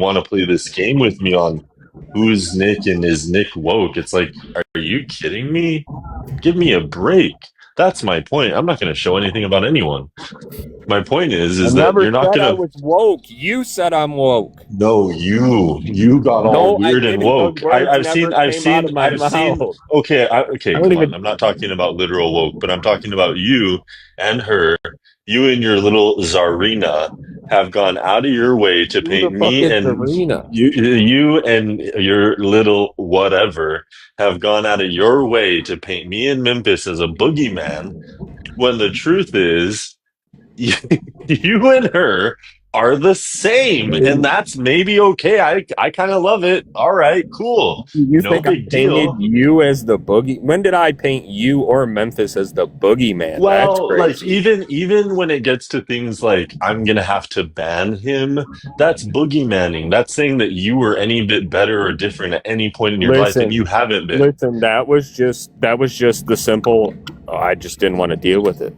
want to play this game with me on who's Nick and is Nick woke. It's like, are you kidding me? Give me a break. That's my point. I'm not going to show anything about anyone. My point I is that never you're not said I going to. was woke. You said I'm woke. No, you got all No, I weird and didn't. Those woke. words I've never seen, I've came out seen, of my I've seen. mouth. Okay, I okay, don't come on. even. I'm not talking about literal woke, but I'm talking about you and her. You and your little Zarina have gone out of your way to Who the paint fuck me, is and Serena? you and your little whatever have gone out of your way to paint me in Memphis as a boogeyman, when the truth is you and her are the same, and that's maybe okay. I kind of love it. All right, cool. You No think I big painted deal. you as the boogie? When did I paint you or Memphis as the boogeyman? That's Well, like crazy. even when it gets to things like I'm gonna have to ban him, that's boogeymanning. That's saying that you were any bit better or different at any point in your life, and Listen, you haven't been. listen. That was just the simple. I just didn't want to deal with it.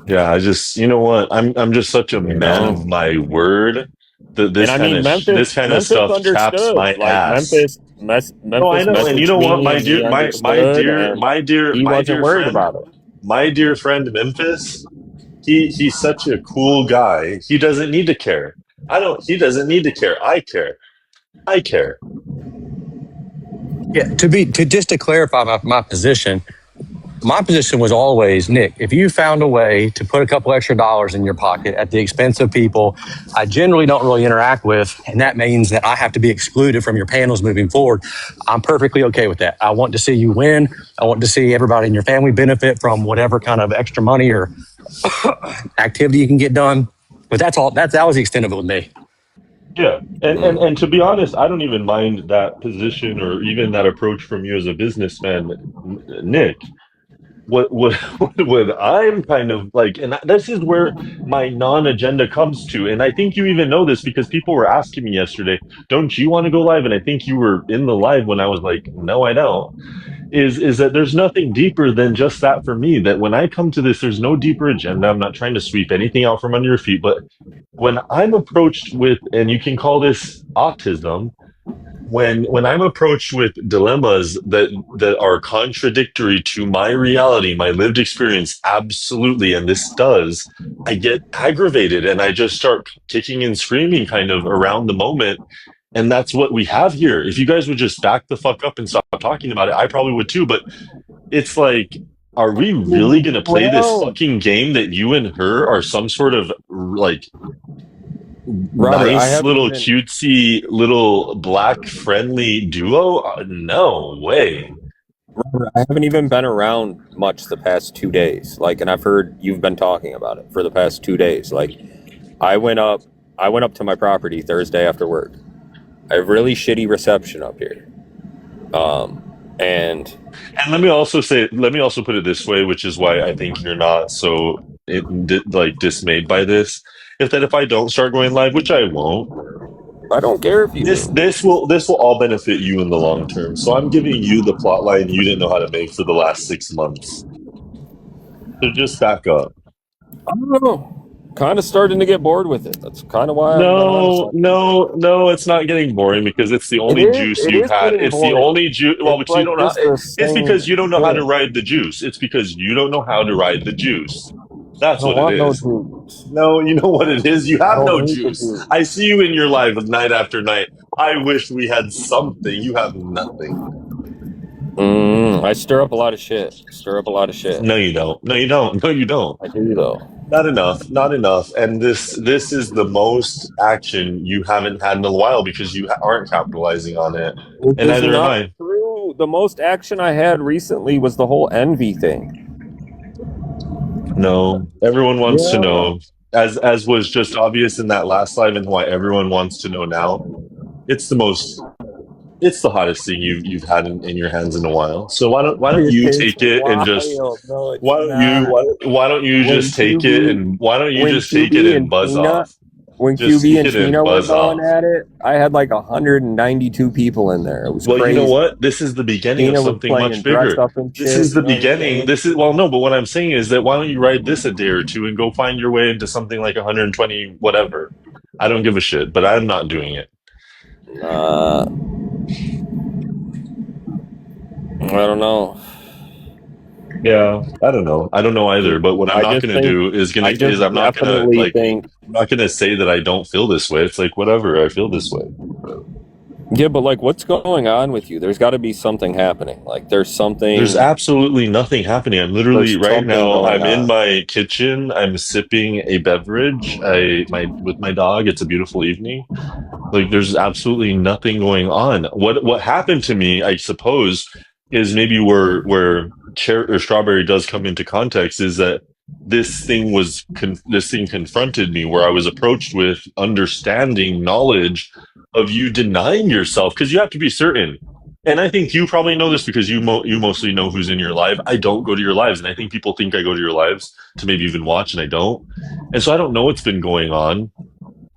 Yeah, I just, you know what? I'm just such a You man know. of my word that And I mean, this Memphis, kind of Memphis stuff chaps understood. my Like ass. No, I Memphis know, and you messaged know what, me, and he understood, and he my wasn't dear worried friend, about it. my dear friend Memphis. He's such a cool guy. He doesn't need to care. I don't. He doesn't need to care. I care. I care. Yeah, to clarify my position, my position was always, Nick, if you found a way to put a couple extra dollars in your pocket at the expense of people I generally don't really interact with, and that means that I have to be excluded from your panels moving forward, I'm perfectly okay with that. I want to see you win. I want to see everybody in your family benefit from whatever kind of extra money or activity you can get done. But that's all. That was the extent of it with me. Yeah, and to be honest, I don't even mind that position or even that approach from you as a businessman, Nick. What what I'm kind of like, and this is where my non-agenda comes to, and I think you even know this because people were asking me yesterday, "Don't you want to go live?" And I think you were in the live when I was like, "No, I don't." Is that there's nothing deeper than just that for me. That when I come to this, there's no deeper agenda. I'm not trying to sweep anything out from under your feet, but when I'm approached with, and you can call this autism, when I'm approached with dilemmas that are contradictory to my reality, my lived experience, absolutely, and this does, I get aggravated and I just start kicking and screaming kind of around the moment. And that's what we have here. If you guys would just back the fuck up and stop talking about it, I probably would too. But it's like, are we really going to play this Well, fucking game that you and her are some sort of like Robert, I nice haven't little even. cutesy little black friendly duo? No way. Robert, I haven't even been around much the past 2 days. Like, and I've heard you've been talking about it for the past 2 days. Like, I went up, I went up to my property Thursday after work. I have really shitty reception up here. And And let me also put it this way, which is why I think you're not so like dismayed by this. If that if I don't start going live, which I won't, I don't care if you do. this will all benefit you in the long term. So I'm giving you the plot line you didn't know how to make for the last 6 months. So just back up. I don't know. Kind of starting to get bored with it. That's kind of why I haven't been on as No, much. no, no, it's not getting boring because it's the It only is. juice It you've is had. getting It's the boring. only juice. Well, It's but you like don't know. just the It's because same you don't know how to shit. ride the juice. It's because you don't know how to ride the juice. I That's don't what it want no is. juice. No, you know what it is? You I have don't no need the juice. juice. I see you in your life night after night. I wish we had something. You have nothing. I stir up a lot of shit. Stir up a lot of shit. No, you don't. No, you don't. No, you don't. I do though. Not enough. Not enough. And this is the most action you haven't had in a while because you aren't capitalizing on it, Which and is neither am not I. true. The most action I had recently was the whole envy thing. No, everyone wants to Yeah. know, as was just obvious in that last live, and why everyone wants to know now. It's the most. It's the hottest thing you've had in your hands in a while. So why don't you It's take it and just wild. No, it's why don't you not. why don't you When just take it and why don't you when just take it QB and and buzz Tina off? When Just QB and hit and Tina were buzz going off. at it, I had like 192 people in there. It was Well, you crazy. know what? This is the beginning of Tina was something playing much dress bigger. up and This shit. is You the know what I'm beginning. saying? This is, well, no, but what I'm saying is that why don't you ride this a day or two and go find your way into something like 120, whatever. I don't give a shit, but I'm not doing it. I don't know. Yeah, I don't know. I don't know either. But what I'm I not just going to think do I just I'm not going to definitely like think. I'm not going to say that I don't feel this way. It's like whatever, I feel this way. Yeah, but like, what's going on with you? There's got to be something happening. Like, there's something. There's absolutely nothing happening. I'm literally There's right something now. going I'm in on. my kitchen. I'm sipping a beverage. With my dog. It's a beautiful evening. Like there's absolutely nothing going on. What happened to me, I suppose, is maybe where cherry or strawberry does come into context is that this thing confronted me where I was approached with understanding knowledge of you denying yourself because you have to be certain. And I think you probably know this because you mostly know who's in your live. I don't go to your lives, and I think people think I go to your lives to maybe even watch, and I don't. And so I don't know what's been going on.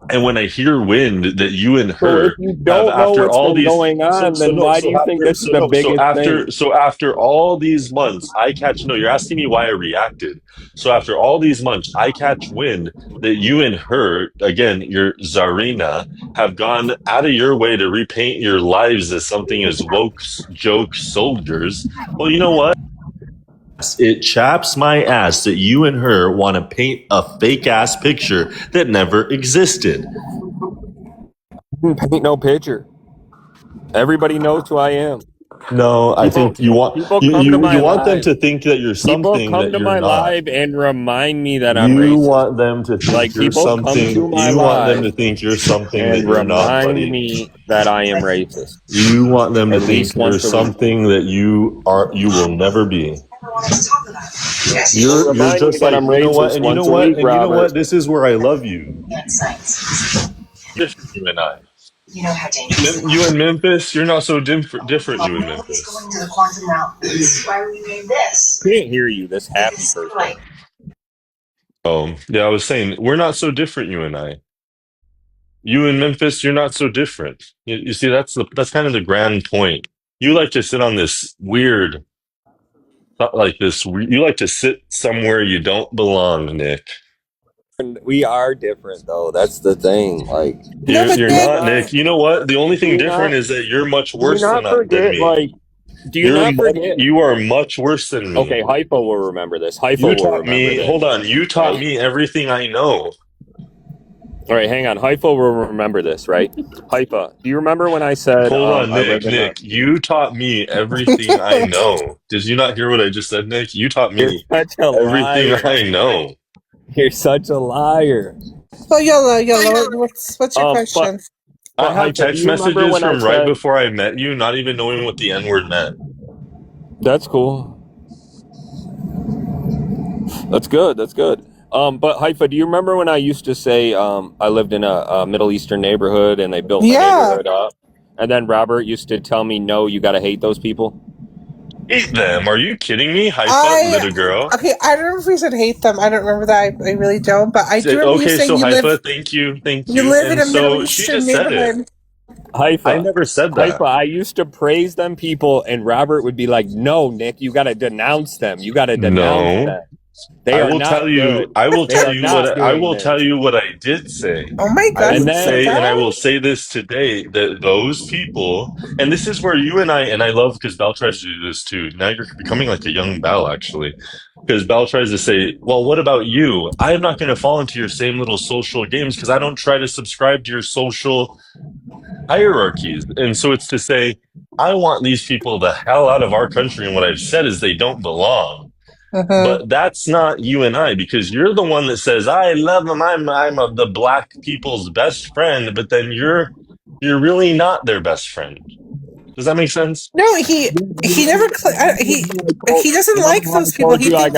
And when I hear wind that you and So if her you have don't know after what's all been these going on, then why do you think this is the biggest thing? so after all these months I catch no, you're asking me why I reacted. So after all these months I catch wind that you and her, again, your Zarina, have gone out of your way to repaint your lives as something as woke joke soldiers. Well, you know what? It chaps my ass that you and her want to paint a fake ass picture that never existed. Paint no picture. Everybody knows who I am. No, I think People come to my you want them live. to think that you're People something come that to you're my not. live and remind me that I'm You racist. want them to think Like, you're people come to something. my You want them live to think you're something that and you're not, remind buddy. me that I am racist. You want them to At think least you're once a week. something that you will never be. People You're remind me just that like, I'm you know what, racist and you know once a what, week, and you know Robert. what, this is where I love you. Different, you and I. You know how dangerous You in Memphis, you're not so different, you in going Memphis. to the quantum mountains. Why we made this? Can't hear you, this happy This person. like Oh, yeah, I was saying, we're not so different, you and I. You in Memphis, you're not so different. You see, that's kind of the grand point. You like to sit on this weird, not like this. You like to sit somewhere you don't belong, Nick. And we are different, though. That's the thing. Like, No, but You're Nick, not, Nick. You know what? The only do thing you different not, is that you're much do you worse not than forget, me. like, do you not forget? You are much worse than me. Okay, Hypo will remember this. Hypo You will taught remember me. this. Hold on. You taught Right. me everything I know. All right, hang on. Hypo will remember this, right? Hypo, do you remember when I said Hold on, I Nick. live in a... Nick, you taught me everything I know. Did you not hear what I just said, Nick? You taught You're me such a everything liar. I know. You're such a liar. so YOLO, what's your But question? I have Hypo, do text you remember messages when I from right said... before I met you, not even knowing what the N word meant. That's cool. That's good. That's good. But Haifa, do you remember when I used to say I lived in a Middle Eastern neighborhood and they built my Yeah. neighborhood up? And then Robert used to tell me, no, you got to hate those people. Hate them? Are you kidding me? Haifa, little girl. Okay, I don't remember if you said hate them. I don't remember that. I really don't. But I do remember you Okay, saying so you Haifa, live thank you. you live in And a Middle so she Eastern just said it. neighborhood. Haifa, I never said that. Haifa, I used to praise them people, and Robert would be like, no, Nick, you got to denounce them. You got to denounce No. them. They are not good. I will They tell are you not what I doing will this. tell you what I did say. Oh my God! I And would then- say, and I that? will say this today, that those people, and this is where you and I love because Bell tries to do this too. Now you're becoming like a young Bell, actually. Because Bell tries to say, well, what about you? I'm not going to fall into your same little social games because I don't try to subscribe to your social hierarchies. And so it's to say, I want these people the hell out of our country. And what I've said is they don't belong. But that's not you and I, because you're the one that says, I love them. I'm of the black people's best friend. But then you're really not their best friend. Does that make sense? No, he never. He doesn't like those people. He thinks,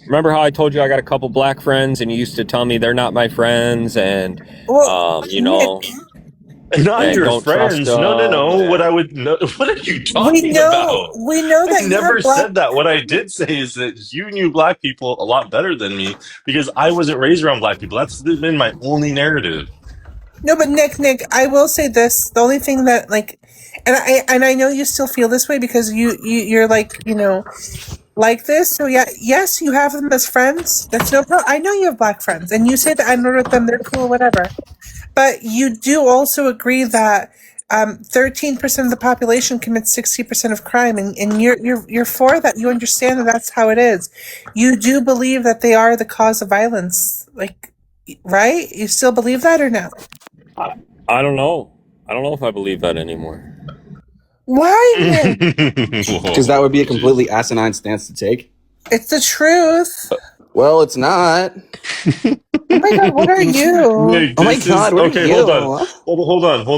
Remember how I told you I got a couple black friends, and you used to tell me they're not my friends, and well, you know. Nick, Not And your don't trust friends. No. yeah. What I would know. What are you talking about? We know I that never you're black. said that. What I did say is that you knew black people a lot better than me because I wasn't raised around black people. That's been my only narrative. No, but Nick, I will say this. The only thing that like, and I know you still feel this way because you're like, like this. So yeah, yes, you have them as friends. That's no problem. I know you have black friends, and you say that I'm with them. They're cool, whatever. But you do also agree that 13% of the population commits 60% of crime, and you're for that. You understand that that's how it is. You do believe that they are the cause of violence, like, right? You still believe that or no? I don't know. I don't know if I believe that anymore. Why, Nick? Because that would be a completely asinine stance to take. It's the truth. Well, it's not. Oh my god, what are you? Nick, Oh my this God, is what are okay. you? Hold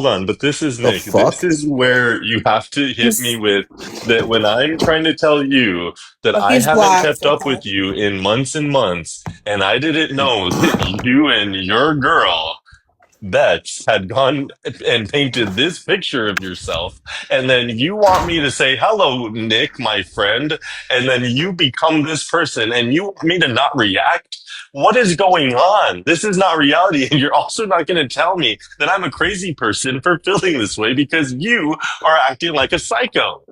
on. But this is The Nick. fuck? This is where you have to hit me with that when I'm trying to tell you that Oh, I he's haven't black. kept up with you in months and months, and I didn't know that you and your girl Betts had gone and painted this picture of yourself, and then you want me to say hello, Nick, my friend, and then you become this person, and you want me to not react. What is going on? This is not reality, and you're also not going to tell me that I'm a crazy person for feeling this way because you are acting like a psycho.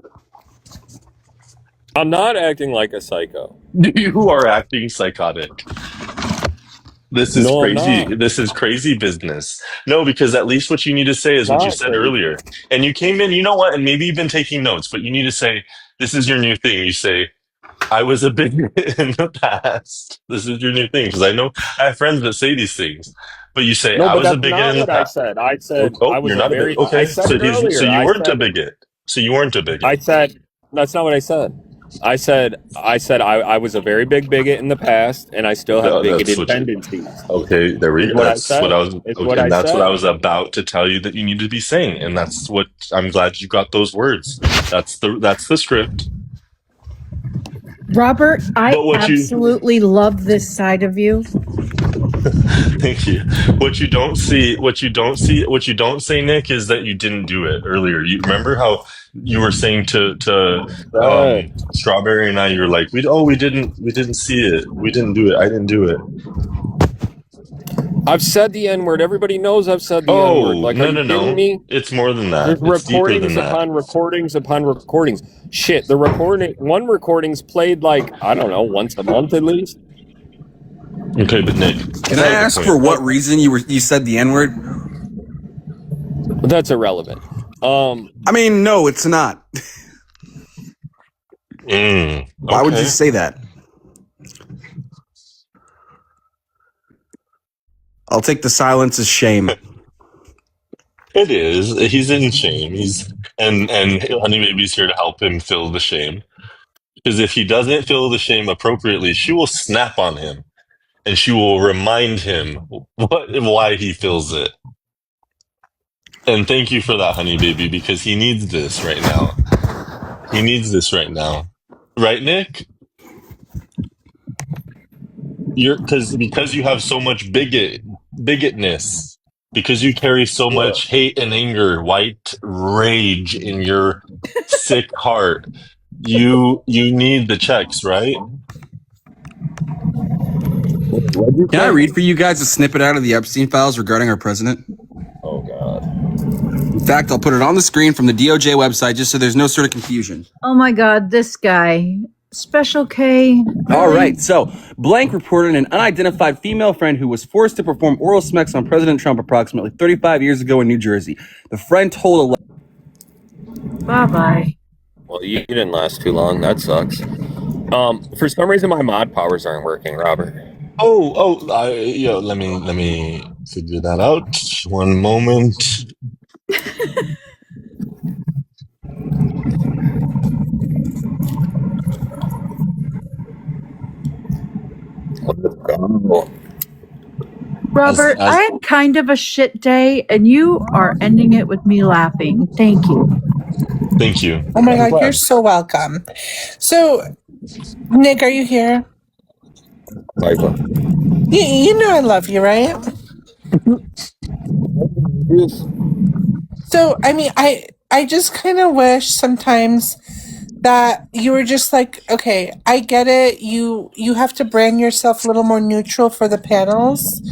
I'm not acting like a psycho. You are acting psychotic. This is No, I'm crazy. not. This is crazy business. No, because at least what you need to say is what you Not said crazy. earlier. And you came in, you know what? And maybe you've been taking notes, but you need to say, this is your new thing. You say, I was a bigot in the past. This is your new thing. Because I know I have friends that say these things. But you say, No, I but was a that's bigot not in the what I past. said. I said Oh, I was you're a not a very. bigot. I Okay. said So it earlier. you I weren't a said. bigot. So you weren't a bigot. I said that's not what I said. I said I was a very big bigot in the past, and I still have No, that's bigoted what you, tendencies. okay, there we Is go. what I That's what said. I was It's okay, what I and that's what I said. was about to tell you that you need to be saying. And that's what I'm glad you got those words. That's the script. Robert, I But what you absolutely love this side of you. thank you. What you don't say, Nick, is that you didn't do it earlier. You remember how you were saying to Right. Strawberry and I, you were like, we didn't see it. We didn't do it. I didn't do it. I've said the N word. Everybody knows I've said the N word. Oh, Like, are you kidding no. me? It's more than that. There's It's deeper than recordings that. upon recordings upon recordings. Shit, the one recording's played like, I don't know, once a month at least. Okay, but Nick, Can I ask for what reason you said the N-word? But that's irrelevant. I mean, no, it's not. Why would you say that? I'll take the silence as shame. It is. He's in shame. And Honey Baby's here to help him feel the shame. Because if he doesn't feel the shame appropriately, she will snap on him, and she will remind him why he feels it. And thank you for that, Honey Baby, because he needs this right now. He needs this right now, right, Nick? Because you have so much bigotness. Because you carry so much hate and anger, white rage in your sick heart. You need the checks, right? Can I read for you guys a snippet out of the Epstein files regarding our president? Oh, God. In fact, I'll put it on the screen from the DOJ website just so there's no sort of confusion. Oh my God, this guy. Special K. All right, so Blank reported an unidentified female friend who was forced to perform oral sex on President Trump approximately 35 years ago in New Jersey. The friend told Bye-bye. Well, you didn't last too long. That sucks. For some reason, my mod powers aren't working, Robert. Let me figure that out. One moment. Robert, I had kind of a shit day, and you are ending it with me laughing. Thank you. Thank you. Oh my God, you're so welcome. So, Nick, are you here? Michael. You know I love you, right? Yes. So I mean, I just kind of wish sometimes that you were just like, okay, I get it. You have to brand yourself a little more neutral for the panels.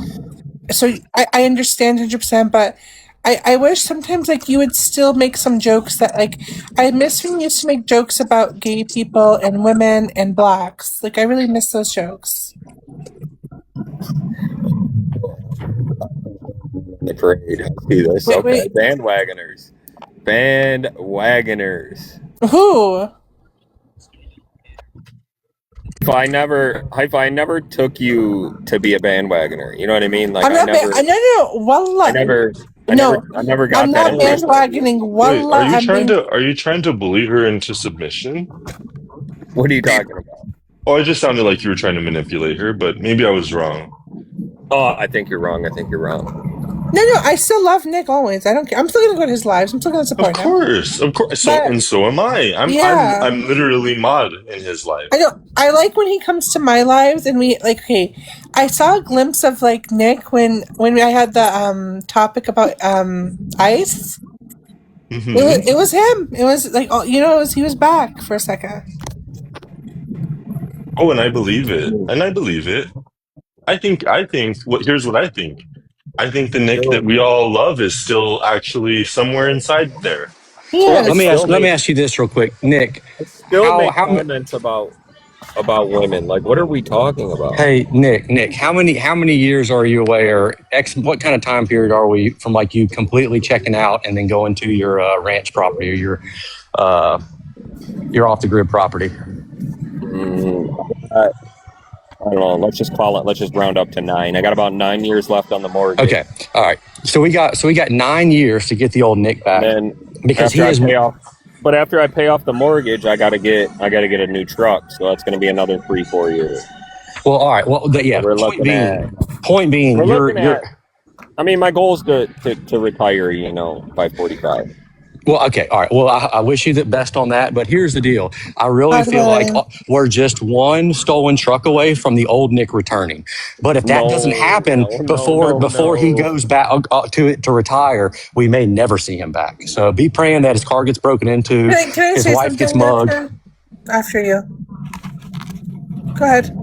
So I understand 100%, but I wish sometimes like you would still make some jokes that like I miss when you used to make jokes about gay people and women and blacks. Like I really miss those jokes. The parade. I see this. Wait, Okay, wait. bandwagoners. Bandwagoners. Who? If I never took you to be a bandwagoner, you know what I mean? Like I'm not. No. Wallah. I never got I'm that not interest. bandwagoning. Wait, Wallah. are you trying to bully her into submission? What are you talking about? Oh, it just sounded like you were trying to manipulate her, but maybe I was wrong. Oh, I think you're wrong. I think you're wrong. No. I still love Nick always. I don't care. I'm still gonna go to his lives. I'm still gonna Of support him. course. So am I. Yeah. I'm literally mod in his life. I know. I like when he comes to my lives and we like. Okay, I saw a glimpse of like Nick when I had the topic about ice. Mhm. It was him. It was like he was back for a second. Oh, and I believe it. Here's what I think. I think the Nick that we all love is still actually somewhere inside there. Yeah. Let me ask you this real quick, Nick. Still make how- comments about women. Like, what are we talking about? Hey, Nick, how many years are you away, or what kind of time period are we from like you completely checking out and then going to your ranch property or your off the grid property? I don't know. Let's just round up to 9. I got about 9 years left on the mortgage. Okay, all right. So we got 9 years to get the old Nick back, And because he after is. but after I pay off the mortgage, I gotta get a new truck. So that's gonna be another 3-4 years. Well, all right. Well, yeah. We're Point looking being, We're you're. looking at. I mean, my goal is to retire. By 45. Well, okay, all right. Well, I wish you the best on that, but here's the deal. I really feel like we're just one stolen truck away from the old Nick returning. But if that doesn't happen before he goes back to retire, we may never see him back. So be praying that his car gets broken into, Can I his say wife gets something mugged. after you? Go ahead.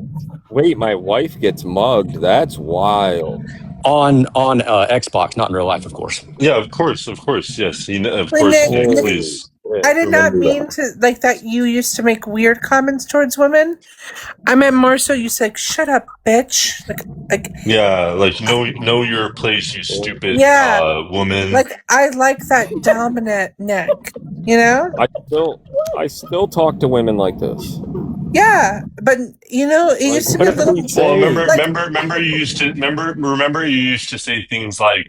Wait, my wife gets mugged. That's wild. On Xbox, not in real life, of course. Yeah, of course, yes. Of When course, Nick- Nick, please. I did not Remember mean to like that. You used to make weird comments towards women. I meant more so. You said, "Shut up, bitch!" Like Yeah, like know your place, you stupid woman. Like I like that dominant Nick. You know? I still talk to women like this. Yeah, but it used to be a what are we little. saying? Well, remember you used to say things like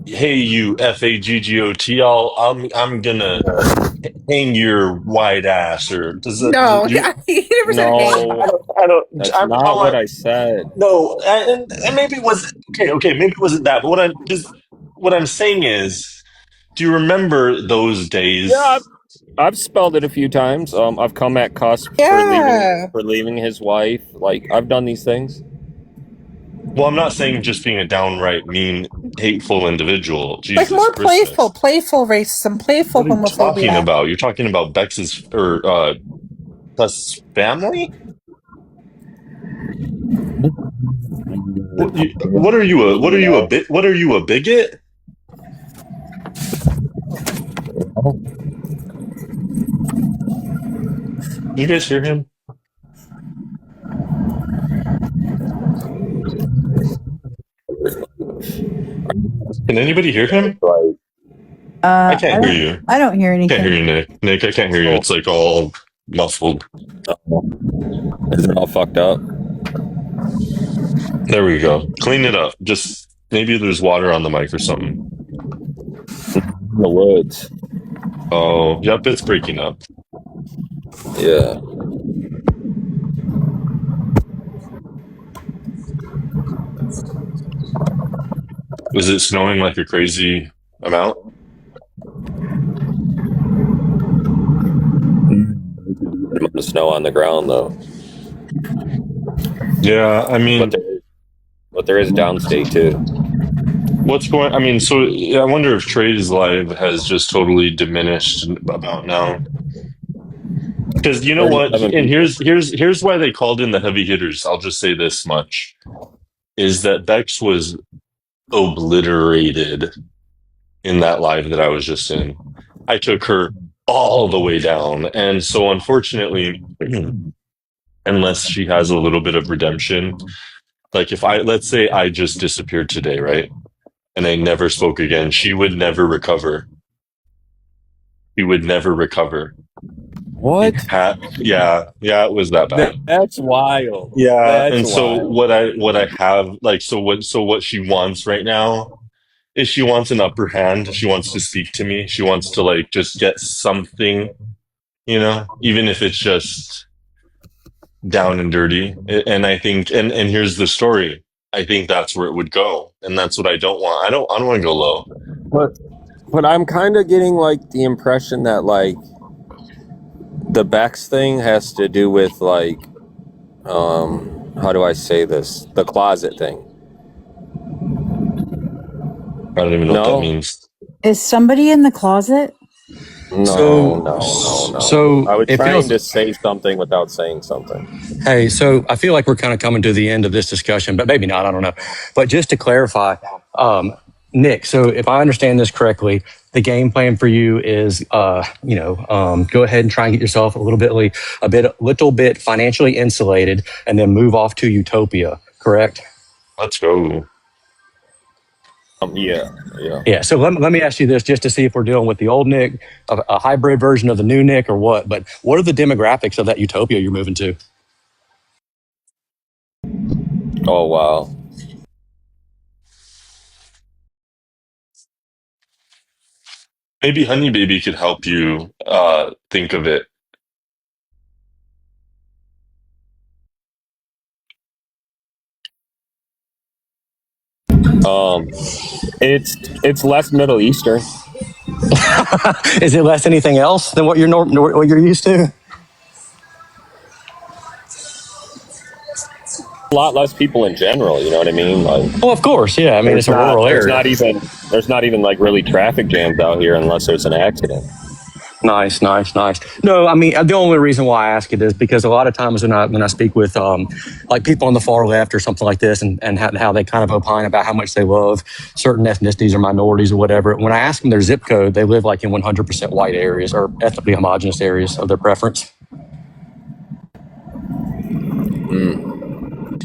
hey you FAGGOT, I'm gonna hang your white ass, or does that No, you, he never said anything. No, I don't that's I'm not what I said. no, and maybe it was okay, maybe it wasn't that, but what I'm saying is, do you remember those days? Yeah, I've spelled it a few times. I've come at cusp for leaving his wife. Like, I've done these things. Well, I'm not saying just being a downright mean, hateful individual. Jesus Like more Christmas. playful racism, playful What are you talking homophobia. about? You're talking about Bex's or Gus family? What are you a bigot? You guys hear him? Can anybody hear him? I can't hear you. I don't hear I anything. can't hear you, Nick. Nick, I can't hear you. It's like all muffled. Is it all fucked up? There we go. Clean it up. Just maybe there's water on the mic or something. In the woods. Oh, yep, it's breaking up. Yeah. Is it snowing like a crazy amount? The snow on the ground, though. Yeah, I mean, But there is downstate, too. What's going? I mean, so I wonder if Trey's live has just totally diminished about now. Because you know what? 37 And people. here's why they called in the heavy hitters. I'll just say this much: is that Bex was obliterated in that live that I was just in. I took her all the way down, and so unfortunately, unless she has a little bit of redemption, like if let's say I just disappeared today, right? And I never spoke again, she would never recover. She would never recover. What? Yeah, it was that bad. That's wild. Yeah, That's and so wild. what I have like what she wants right now is she wants an upper hand. She wants to speak to me. She wants to like just get something, even if it's just down and dirty. And I think and here's the story. I think that's where it would go, and that's what I don't want. I don't want to go low. But I'm kind of getting like the impression that like the Bex thing has to do with like how do I say this? The closet thing. I don't even know what No. that means. Is somebody in the closet? No. So I was it trying feels- to say something without saying something. Hey, so I feel like we're kind of coming to the end of this discussion, but maybe not. I don't know. But just to clarify, Nick, so if I understand this correctly, the game plan for you is, go ahead and try and get yourself a little bit financially insulated, and then move off to Utopia. Correct? Let's go. Yeah. Yeah. So let me ask you this, just to see if we're dealing with the old Nick, a hybrid version of the new Nick, or what. But what are the demographics of that Utopia you're moving to? Oh wow. Maybe Honey Baby could help you think of it. It's less Middle Eastern. Is it less anything else than what you're used to? A lot less people in general. You know what I mean? Like, Well, of course, yeah. I mean, it's a rural area. There's not even like really traffic jams out here unless there's an accident. Nice. No, I mean, the only reason why I ask it is because a lot of times when I speak with like people on the far left or something like this, and how they kind of opine about how much they love certain ethnicities or minorities or whatever, when I ask them their zip code, they live like in 100% white areas or ethnically homogenous areas of their preference.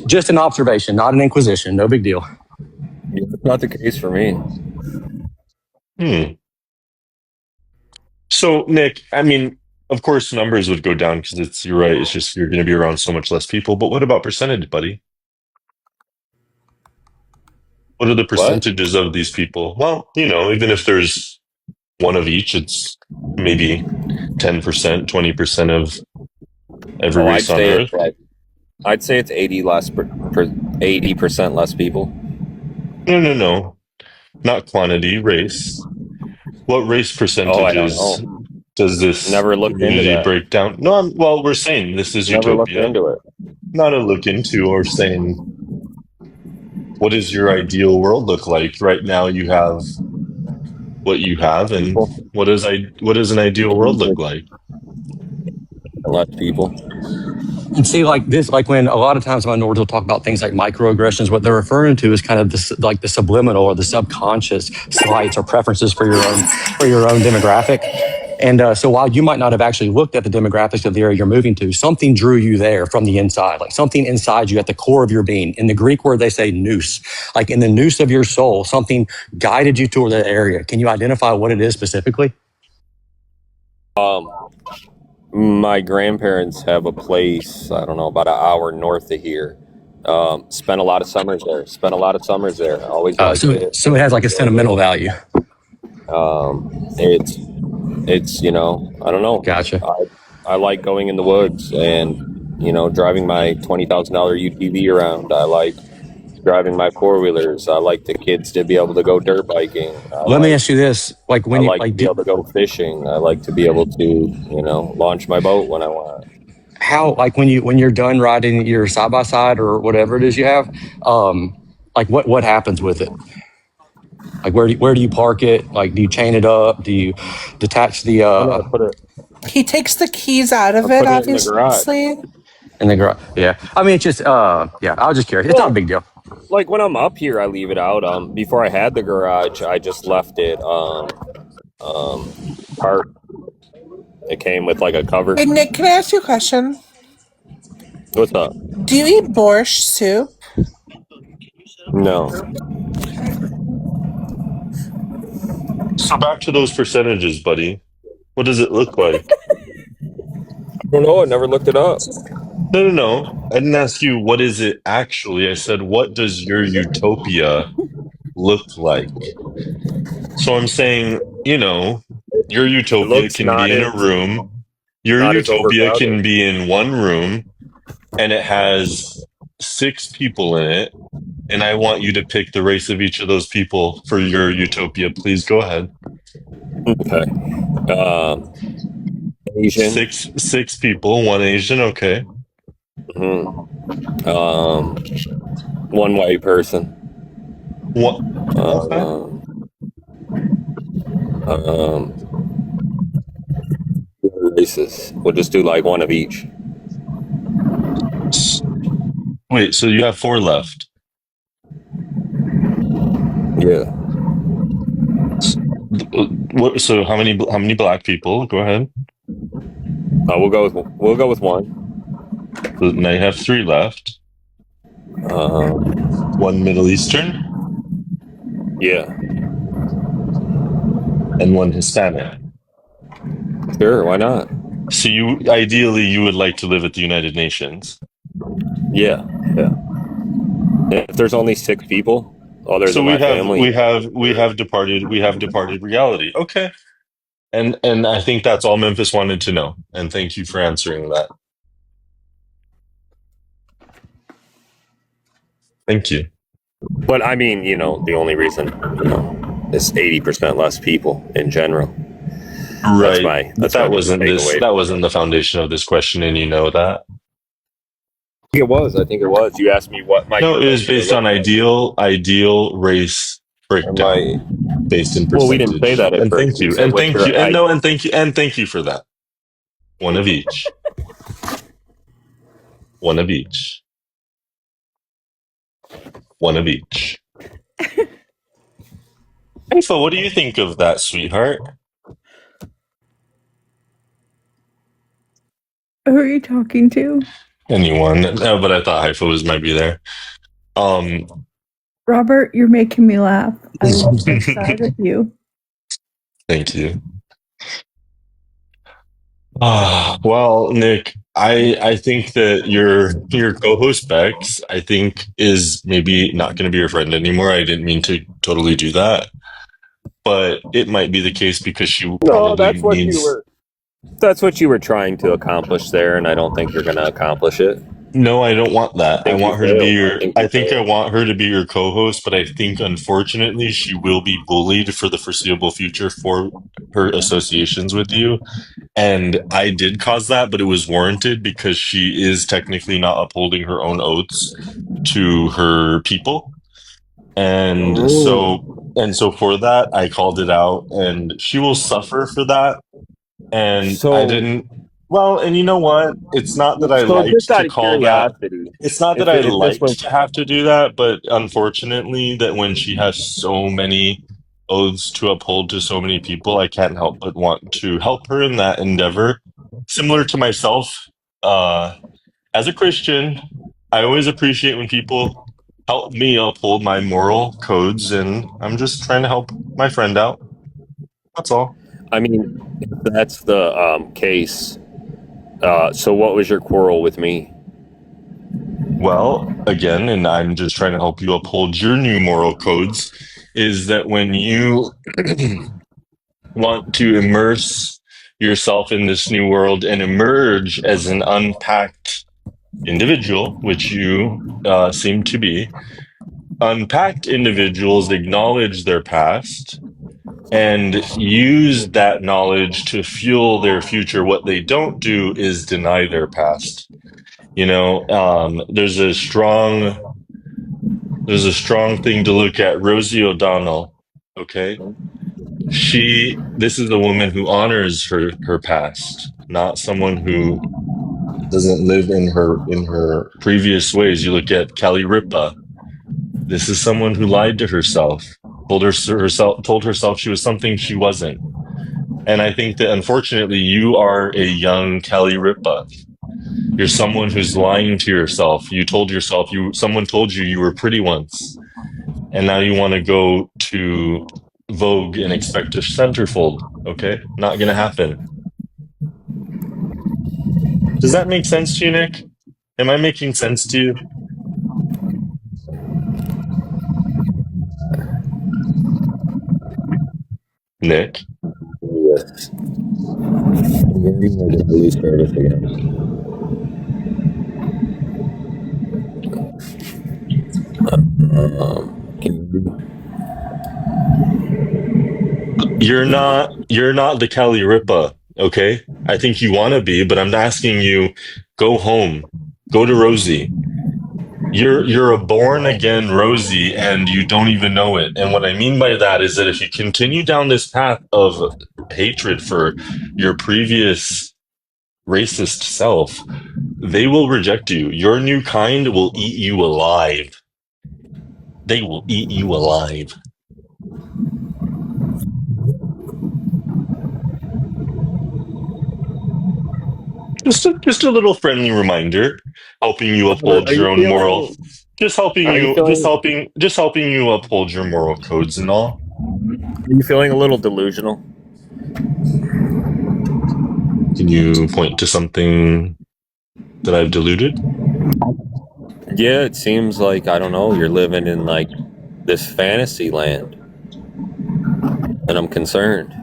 Just an observation, not an inquisition. No big deal. It's not the case for me. So, Nick, I mean, of course, numbers would go down because you're right. It's just you're going to be around so much less people. But what about percentage, buddy? What are the percentages of these people? Well, even if there's one of each, it's maybe 10%, 20% of every race on Earth. I'd say it's 80% less people. No. Not quantity, race. What race percentages does this community break down? No, well, we're saying this is Never Utopia. looked into it. Not a look into, or saying, what does your ideal world look like? Right now you have what you have, and what does an ideal world look like? Less people. And see, like this, like when a lot of times minorities will talk about things like microaggressions, what they're referring to is kind of this, like the subliminal or the subconscious slights or preferences for your own demographic. And so while you might not have actually looked at the demographics of the area you're moving to, something drew you there from the inside, like something inside you at the core of your being. In the Greek word, they say nous, like in the nous of your soul, something guided you toward that area. Can you identify what it is specifically? My grandparents have a place, I don't know, about an hour north of here. Spent a lot of summers there. Always liked it. So it has like a sentimental value. It's I don't know. Gotcha. I like going in the woods and, driving my $20,000 UTV around. I like driving my four-wheelers. I like the kids to be able to go dirt biking. Let me ask you this: like when to be able to go fishing. I like to be able to, launch my boat when I want. How, like when you're done riding your side by side or whatever it is you have, like what happens with it? Like where do you park it? Like, do you chain it up? Do you detach the Oh, no, I put it. He takes the keys out of I it, put it in the garage. obviously. in the garage? Yeah. I mean, it's just yeah. I was just curious. It's not a big deal. Like when I'm up here, I leave it out. Before I had the garage, I just left it part. It came with like a cover. Hey, Nick, can I ask you a question? What's up? Do you eat borscht soup? No. So back to those percentages, buddy. What does it look like? I don't know. I never looked it up. No. I didn't ask you what is it actually. I said, what does your utopia look like? So I'm saying, your utopia looks can not be in a as- room. Your not as utopia overcrowded. can be in one room, and it has 6 people in it. And I want you to pick the race of each of those people for your utopia. Please go ahead. Okay. Asian. Six people, 1 Asian. Okay. Mhm. One white person. What? Races. We'll just do like one of each. Wait, so you have 4 left. Yeah. So how many black people? Go ahead. We'll go with one. So now you have 3 left. 1 Middle Eastern Yeah. and 1 Hispanic. Sure. Why not? So ideally you would like to live at the United Nations. Yeah. If there's only 6 people, other So than my family, we have departed reality. Okay. And I think that's all Memphis wanted to know. And thank you for answering that. Thank you. But I mean, the only reason, is 80% less people in general. Right. That's that my wasn't takeaway. that wasn't the foundation of this question, and you know that. I think it was. You asked me what my No, it was based on ideal race breakdown based in percentage. Well, we didn't say that at and first. thank you. We said And what's thank your you. And thank you for that. One of each. One of each. One of each. Haifa, what do you think of that, sweetheart? Who are you talking to? Anyone? No, but I thought Haifa might be there. Robert, you're making me laugh. I love this side of you. Thank you. Well, Nick, I think that your co-host Bex, I think, is maybe not going to be your friend anymore. I didn't mean to totally do that, but it might be the case because she probably needs. That's what you were trying to accomplish there, and I don't think you're going to accomplish it. No, I don't want that. I want her to be your. I think I failed. want her to be your co-host, but I think unfortunately she will be bullied for the foreseeable future for her associations with you. And I did cause that, but it was warranted because she is technically not upholding her own oaths to her people. And so for that, I called it out, and she will suffer for that. And I didn't. Well, and you know what? It's not that I liked to call that. It's not that I liked to have to do that, but unfortunately, that when she has so many oaths to uphold to so many people, I can't help but want to help her in that endeavor. Similar to myself, as a Christian, I always appreciate when people help me uphold my moral codes, and I'm just trying to help my friend out. That's all. I mean, if that's the case. So what was your quarrel with me? Well, again, and I'm just trying to help you uphold your new moral codes, is that when you want to immerse yourself in this new world and emerge as an unpacked individual, which you seem to be, unpacked individuals acknowledge their past and use that knowledge to fuel their future. What they don't do is deny their past. There's a strong thing to look at. Rosie O'Donnell Okay? This is a woman who honors her past, not someone who doesn't live in her previous ways. You look at Kelly Ripa. This is someone who lied to herself, told herself she was something she wasn't. And I think that unfortunately you are a young Kelly Ripa. You're someone who's lying to yourself. You told yourself someone told you were pretty once. And now you want to go to Vogue and expect a centerfold. Okay? Not gonna happen. Does that make sense to you, Nick? Am I making sense to you? Nick? Yes. I'm going to lose service again. You're not the Kelly Ripa, okay? I think you want to be, but I'm asking you, go home. Go to Rosie. You're a born again Rosie and you don't even know it. And what I mean by that is that if you continue down this path of hatred for your previous racist self, they will reject you. Your new kind will eat you alive. They will eat you alive. Just a little friendly reminder, helping you uphold your own moral. Just helping you uphold your moral codes and all. Are you feeling a little delusional? Can you point to something that I've deluded? Yeah, it seems like, I don't know, you're living in like this fantasy land. And I'm concerned.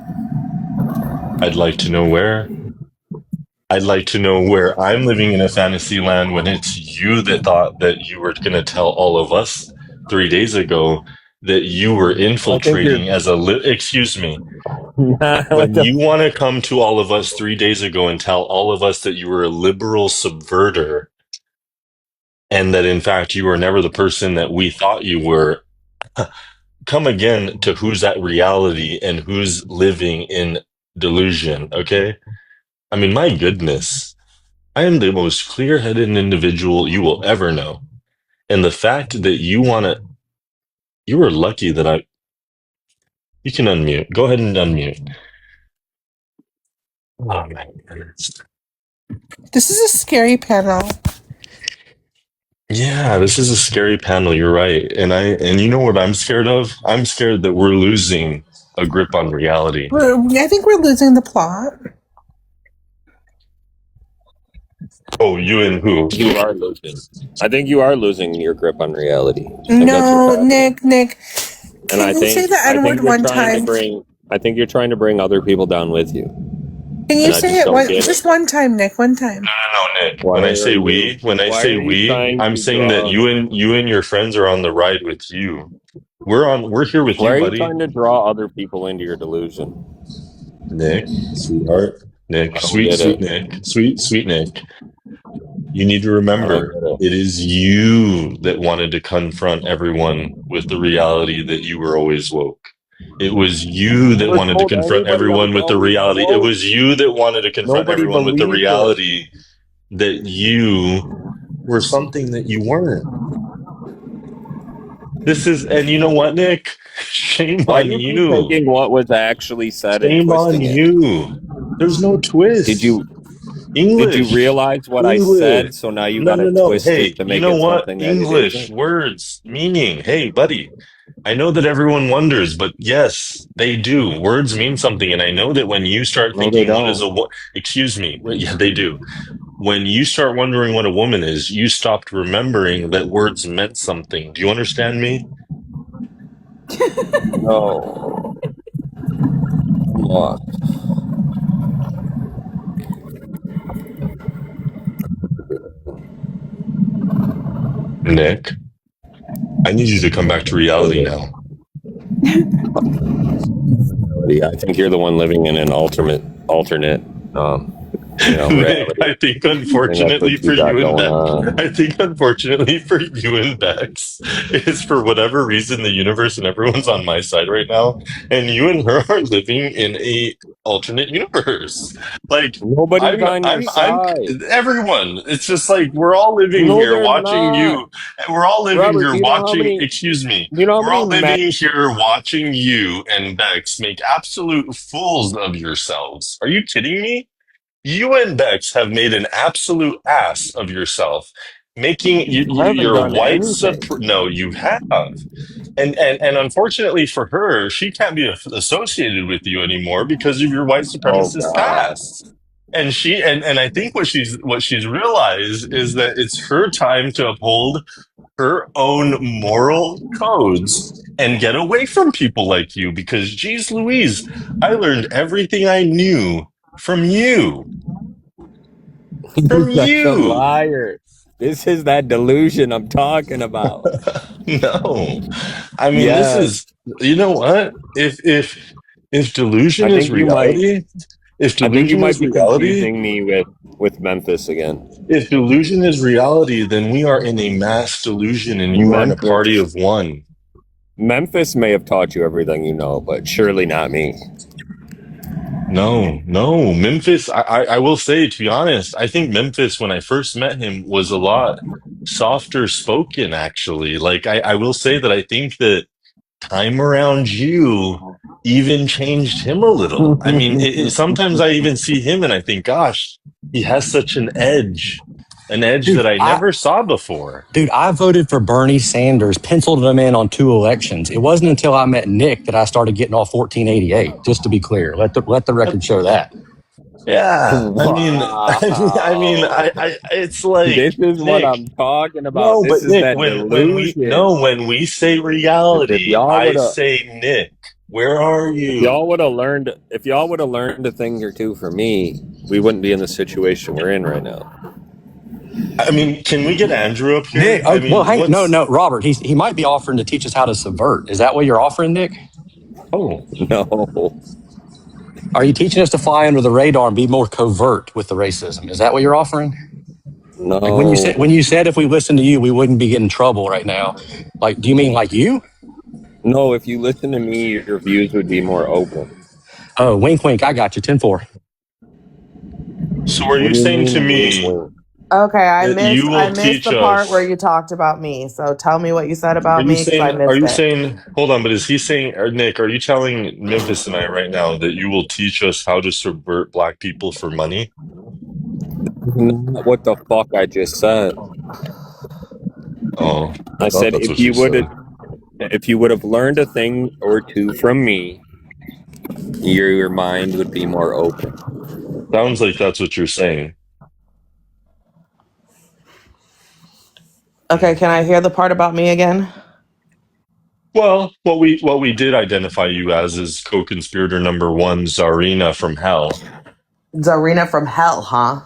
I'd like to know where. I'd like to know where I'm living in a fantasy land when it's you that thought that you were going to tell all of us 3 days ago that you were infiltrating as a excuse me. When you want to come to all of us 3 days ago and tell all of us that you were a liberal subverter and that in fact you were never the person that we thought you were, come again to who's at reality and who's living in delusion, okay? I mean, my goodness, I am the most clear-headed individual you will ever know. And the fact that you were lucky that you can unmute. Go ahead and unmute. Oh my goodness. This is a scary panel. Yeah, this is a scary panel. You're right. And you know what I'm scared of? I'm scared that we're losing a grip on reality. I think we're losing the plot. Oh, you and who? You are losing. I think you are losing your grip on reality. No, Nick. And I Can you think, say the N-word one time? I think you're trying to bring other people down with you. Can you say it just one time, Nick? One time. No, Nick. When I say we, I'm saying that you and your friends are on the ride with you. We're here with you, buddy. Why are you trying to draw other people into your delusion? Nick, sweetheart. Nick, sweet Nick. You need to remember, it is you that wanted to confront everyone with the reality that you were always woke. It was you that wanted to confront everyone with the reality. It was you that wanted to confront everyone with the reality that you were something that you weren't. And you know what, Nick? Shame on you. Taking what was actually said. Shame on you. There's no twist. Did you realize what I said? So now you got to twist it to make it something. English words, meaning. Hey, buddy. I know that everyone wonders, but yes, they do. Words mean something, and I know that when you start thinking what is excuse me, yeah, they do. When you start wondering what a woman is, you stopped remembering that words meant something. Do you understand me? No. I'm lost. Nick, I need you to come back to reality now. I think you're the one living in an alternate Nick, reality. I think I think that's unfortunately what for you got you and going Bex, on. I think unfortunately for you and Bex, is for whatever reason the universe and everyone's on my side right now, and you and her are living in a alternate universe. Like Nobody's on your I'm side. everyone. It's just like we're all living No, here they're watching not. you. We're all living Robert, here watching. Excuse me. do you know how We're all many men? living here watching you and Bex make absolute fools of yourselves. Are you kidding me? You and Bex have made an absolute ass of yourself, making I haven't your done white anything. no, you have, and unfortunately for her, she can't be associated with you anymore because of your white Oh supremacist God. past. And and I think what she's realized is that it's her time to uphold her own moral codes and get away from people like you because geez Louise, I learned everything I knew from you. You're From such a you. liar. This is that delusion I'm talking about. No. I mean, this Yes. is, you know what? If I delusion is think you might reality, if I think you delusion might is be reality, confusing me with Memphis again. if delusion is reality, then we are in a mass delusion and you are in a party Memphis of one. Memphis may have taught you everything you know, but surely not me. No. Memphis, I will say, to be honest, I think Memphis, when I first met him, was a lot softer spoken, actually. Like, I will say that I think that time around you even changed him a little. I mean, sometimes I even see him and I think, gosh, he has such an edge Dude, that I never saw before. I voted for Bernie Sanders, penciled him in on 2 elections. It wasn't until I met Nick that I started getting off 1488. Just to be clear, let the record show that. Yeah, Wow. it's like This is what Nick. I'm talking about. No, This but is Nick, that delusion. when we say If reality, y'all I would have say Nick. Where are you? if y'all would have learned a thing or two from me, we wouldn't be in the situation we're in right now. I mean, can we get Andrew up here? Nick, I well, mean, hey, what's no, Robert, he might be offering to teach us how to subvert. Is that what you're offering, Nick? oh No. Are you teaching us to fly under the radar and be more covert with the racism? Is that what you're offering? Like when No. you said if we listened to you, we wouldn't be getting in trouble right now. Like, do you mean like you? No, if you listen to me, your views would be more open. Oh, wink, wink. I got you. 10-4. so are What you do you saying to mean, wink, me wink? Okay, that you I will missed teach the part where us? you talked about me. So tell me what you said Are about you me because I saying, are missed you it. saying, hold on, but is he saying, or Nick, are you telling Memphis and I right now that you will teach us how to subvert black people for money? Not what the fuck I just said. Oh, I I thought said that's what you said. if you would have learned a thing or two from me, your mind would be more open. Sounds like that's what you're saying. Okay, can I hear the part about me again? Well, what we did identify you as is co-conspirator number one, Zarina from Hell. Zarina from Hell, huh?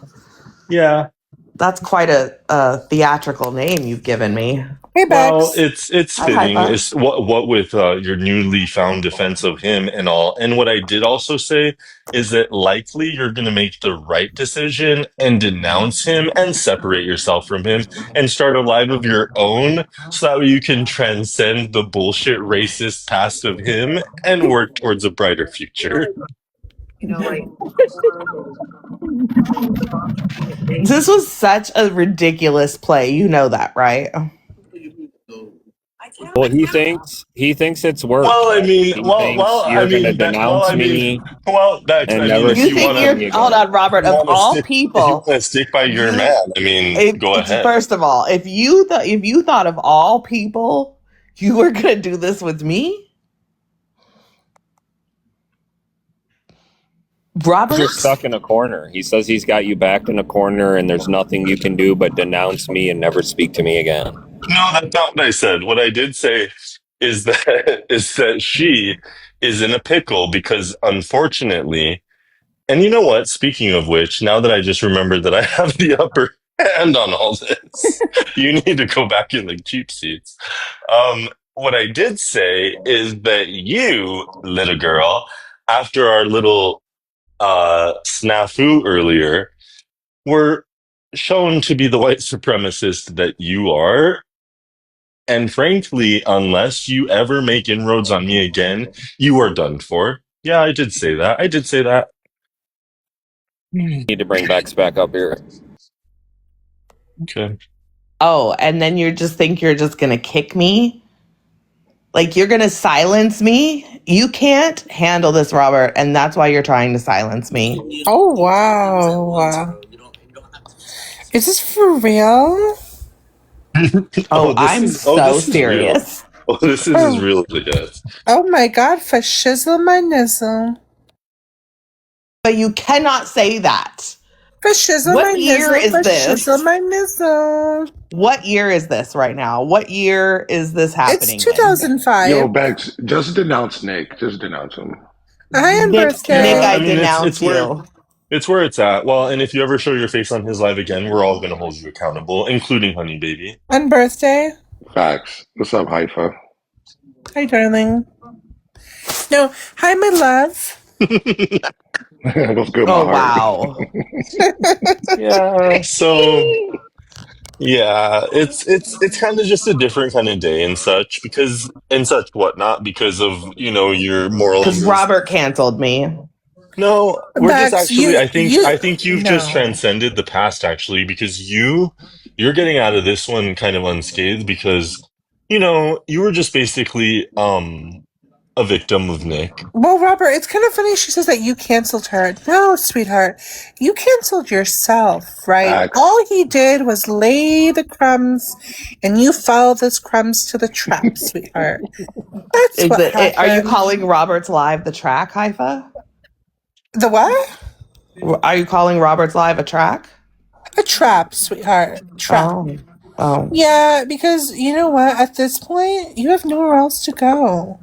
Yeah. That's quite a theatrical name you've given me. Hey, Well, Bex. it's Hi, fitting. Hypa. It's what with your newly found defense of him and all. And what I did also say is that likely you're going to make the right decision and denounce him and separate yourself from him and start a life of your own so that way you can transcend the bullshit racist past of him and work towards a brighter future. This was such a ridiculous play. You know that, right? Well, he thinks it's work. Well, I mean, He thinks you're gonna denounce me Bex, and I mean, never You if you speak think want to to, me hold again. on, Robert, of all if you people, want to stick by your you man, I mean, go ahead. first of all, if you thought of all people, you were gonna do this with me? Robert? You're stuck in a corner. He says he's got you backed in a corner and there's nothing you can do but denounce me and never speak to me again. No, that's not what I said. What I did say is that she is in a pickle because unfortunately, and you know what? Speaking of which, now that I just remembered that I have the upper hand on all this, you need to go back in the cheap seats. What I did say is that you, little girl, after our little snafu earlier, were shown to be the white supremacist that you are. And frankly, unless you ever make inroads on me again, you are done for. Yeah, I did say that. I did say that. Need to bring Bex back up here. Okay. Oh, and then you just think you're just going to kick me? Like you're going to silence me? You can't handle this, Robert, and that's why you're trying to silence me. Oh wow. Is this for real? Oh, I'm so this is real. serious. Oh, this is real, yes. Oh my god, for shizzle my nizzle. But you cannot say that. For shizzle What my year nizzle, is for this? shizzle my nizzle. What year is this right now? What year is this happening? It's 2005. Yo, Bex, just denounce Nick. Just denounce him. Hi, on Nick, birthday. Nick, Yeah, I I mean, denounce it's where you. it's where it's at. Well, and if you ever show your face on his live again, we're all gonna hold you accountable, including Honey Baby. On birthday. Facts. What's up, Haifa? Hi, darling. No, hi, my love. What's good, my Oh, heart? wow. Yeah. So yeah, it's kind of just a different kind of day and such whatnot because of your moral. Because Robert canceled me. No, we're Bex, just actually. you- I think you've just no. transcended the past actually because you're getting out of this one kind of unscathed because you were just basically a victim of Nick. Well, Robert, it's kind of funny she says that you canceled her. No, sweetheart. You canceled yourself, right? Facts. All he did was lay the crumbs, and you followed those crumbs to the trap, sweetheart. That's what happened. Are you calling Robert's Live the track, Haifa? The what? Are you calling Robert's Live a track? A trap, sweetheart. Trap. Oh. Yeah, because you know what? At this point, you have nowhere else to go.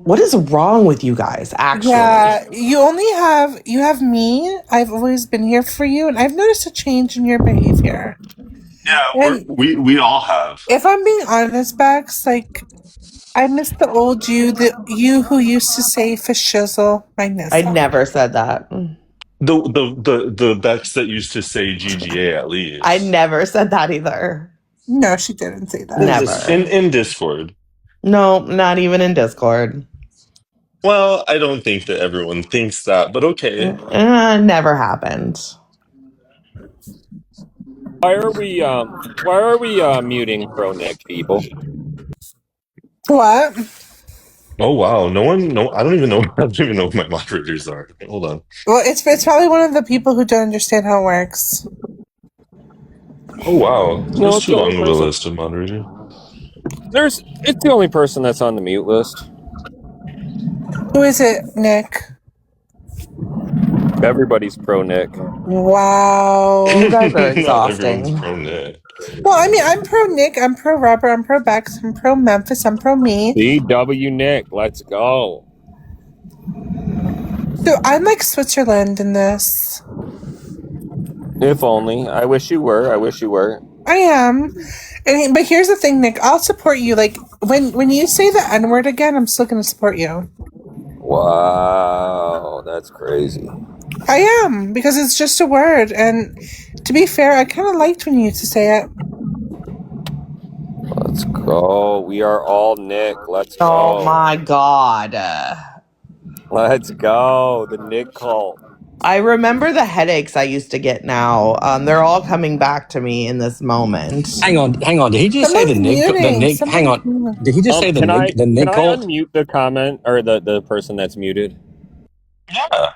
What is wrong with you guys, actually? Yeah, you have me. I've always been here for you, and I've noticed a change in your behavior. Yeah, And we all have. if I'm being honest, Bex, like I miss the old you who used to say for shizzle my nizzle. I never said that. The Bex that used to say GGA at least. I never said that either. No, she didn't say that. Never. In Discord. No, not even in Discord. Well, I don't think that everyone thinks that, but okay. Never happened. Why are we muting Pro Nick people? What? Oh wow, I don't even know who my moderators are. Hold on. Well, it's probably one of the people who don't understand how it works. Oh wow, No, there's it's too the long only of a person. list of moderators. It's the only person that's on the mute list. Who is it, Nick? Everybody's Pro Nick. Wow. You guys are Not exhausting. everyone's pro Nick. Well, I mean, I'm pro Nick, I'm pro Robert, I'm pro Bex, I'm pro Memphis, I'm pro me. CW Nick, let's go. So I'm like Switzerland in this. If only. I wish you were. I am. But here's the thing, Nick. I'll support you. Like when you say the N-word again, I'm still gonna support you. Wow, that's crazy. I am, because it's just a word, and to be fair, I kinda liked when you used to say it. Let's go. We are all Nick. Let's go. Oh my god. Let's go. The Nick cult. I remember the headaches I used to get now. They're all coming back to me in this moment. Hang on. Did he just say the Nick? The Nick. Hang on. Did he just say the Nick? The Nick Can I cult? unmute the comment or the person that's muted? Yeah.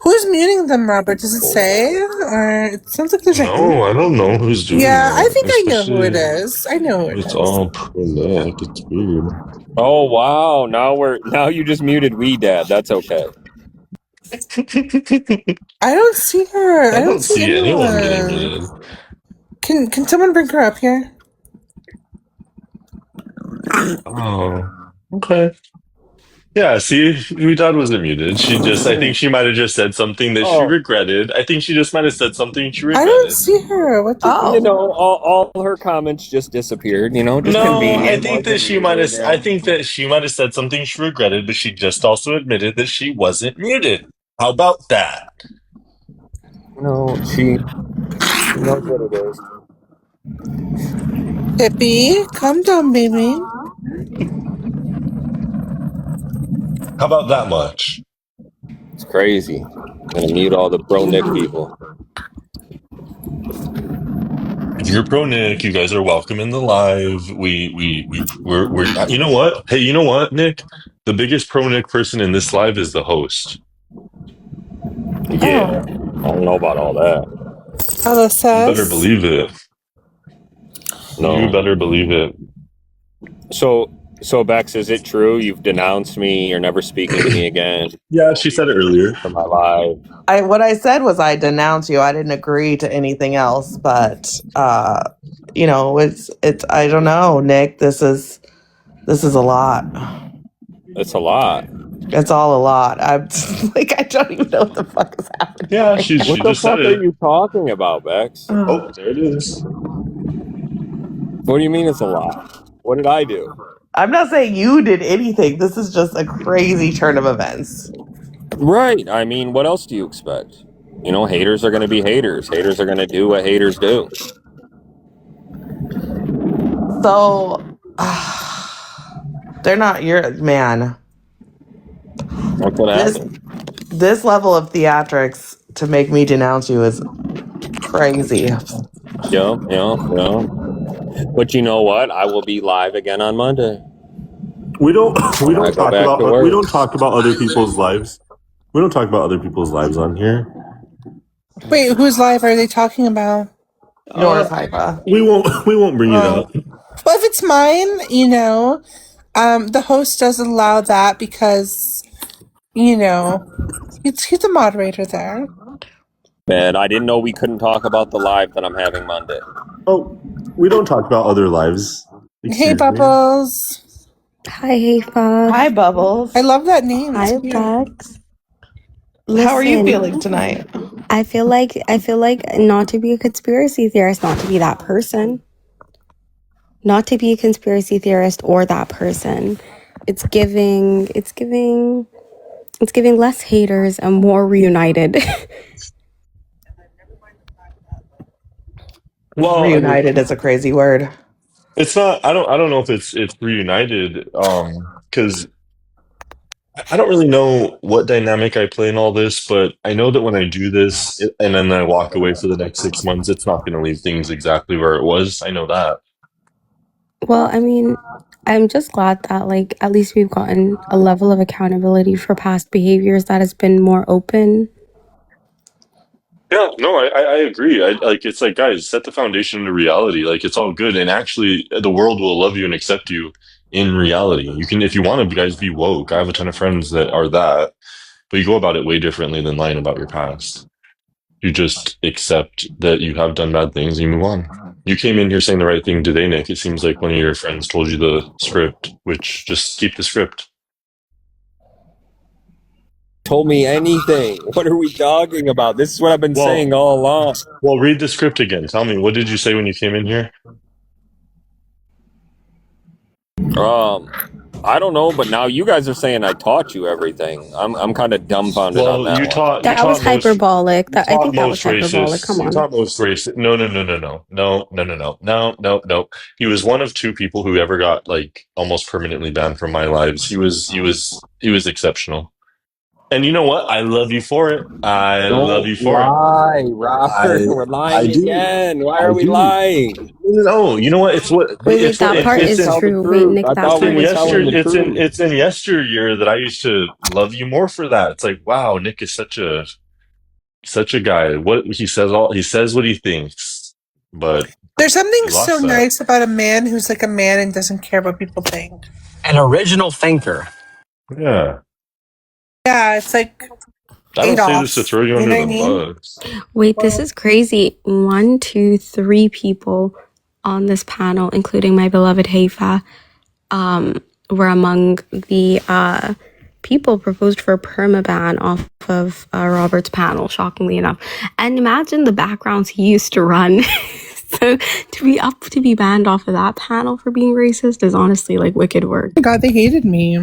Who's muting them, Robert? Does it say? Or it sounds like there's a No, I don't know who's doing Yeah, that. I think I know who it Especially- is. I know who it It's is. all pro Nick. It's weird. Oh wow! Now you just muted Wee Dad. That's okay. I don't see her. I don't see anyone getting anyone. muted. Can someone bring her up here? Oh, okay. Yeah, see, we thought wasn't muted. I think she might have just said something that she regretted. I think she just might have said something she I regretted. don't see her. What the Oh. You know, all her comments just disappeared. You know, just No, convenient. I think that she might have. I think that she might have said something she regretted, but she just also admitted that she wasn't muted. How about that? No, she knows what it is. Pippi, calm down, baby. How about that much? It's crazy. I'm gonna mute all the pro Nick people. If you're pro Nick, you guys are welcome in the live. We're you know what? Hey, you know what, Nick? The biggest pro Nick person in this live is the host. Yeah, I don't know about all that. Alyssa. You better believe it. No. You better believe it. So Bex, is it true you've denounced me? You're never speaking to me again Yeah, she said it earlier. for my live. What I said was I denounce you. I didn't agree to anything else, but you know, it's I don't know, Nick. This is a lot. It's a lot. It's all a lot. I'm like, I don't even know what the fuck is happening. Yeah, she What the just fuck said are it. you talking about, Bex? Oh, there it is. What do you mean it's a lot? What did I do? I'm not saying you did anything. This is just a crazy turn of events. Right. I mean, what else do you expect? You know, haters are going to be haters. Haters are going to do what haters do. So they're not your man. That's what happened. This level of theatrics to make me denounce you is crazy. Yeah. But you know what? I will be live again on Monday. We don't I go talk back to about work. we don't talk about other people's lives. We don't talk about other people's lives on here. Wait, whose live are they talking about? Yours, Hypa. We won't bring it up. Well, if it's mine, you know, the host does allow that because, you know, he's a moderator there. Man, I didn't know we couldn't talk about the live that I'm having Monday. Oh, we don't talk about other lives. Hey, Bubbles. Hi, Hafa. Hi, Bubbles. I love that name. Hi, It's cute. Bex. How are you Listen, feeling tonight? I feel like not to be a conspiracy theorist, not to be that person. Not to be a conspiracy theorist or that person. It's giving less haters and more reunited. Well, Reunited is a crazy word. it's not. I don't know if it's reunited. Because I don't really know what dynamic I play in all this, but I know that when I do this and then I walk away for the next 6 months, it's not going to leave things exactly where it was. I know that. Well, I mean, I'm just glad that like at least we've gotten a level of accountability for past behaviors that has been more open. Yeah, no, I agree. It's like, guys, set the foundation into reality. Like, it's all good, and actually, the world will love you and accept you in reality. You can, if you want to, guys, be woke. I have a ton of friends that are that, but you go about it way differently than lying about your past. You just accept that you have done bad things and you move on. You came in here saying the right thing today, Nick. It seems like one of your friends told you the script, which just keep the script. Told me anything. What are we talking about? This is what I've been saying all along. Well, read the script again. Tell me, what did you say when you came in here? I don't know, but now you guys are saying I taught you everything. I'm kind of dumbfounded on that. That was hyperbolic. I think that was hyperbolic. Come You on. taught most racist. No. He was one of two people who ever got like almost permanently banned from my lives. He was exceptional. And you know what? I love you for it. Love you for it. Robert. We're lying again. Why are we lying? No, you know what? It's what. Wait, that part is true. Wait, Nick, that part is true. It's in yesteryear that I used to love you more for that. It's like, wow, Nick is such a guy. What he says what he thinks, but There's something he lost so that. nice about a man who's like a man and doesn't care what people think. An original thinker. Yeah. Yeah, it's like I don't say Adolf. this to throw you You under know what I the mean? bus. Wait, this is crazy. 1, 2, 3 people on this panel, including my beloved Hafa, were among the people proposed for a permaban off of Robert's panel, shockingly enough. And imagine the backgrounds he used to run. So to be banned off of that panel for being racist is honestly like wicked work. Oh my God, they hated me.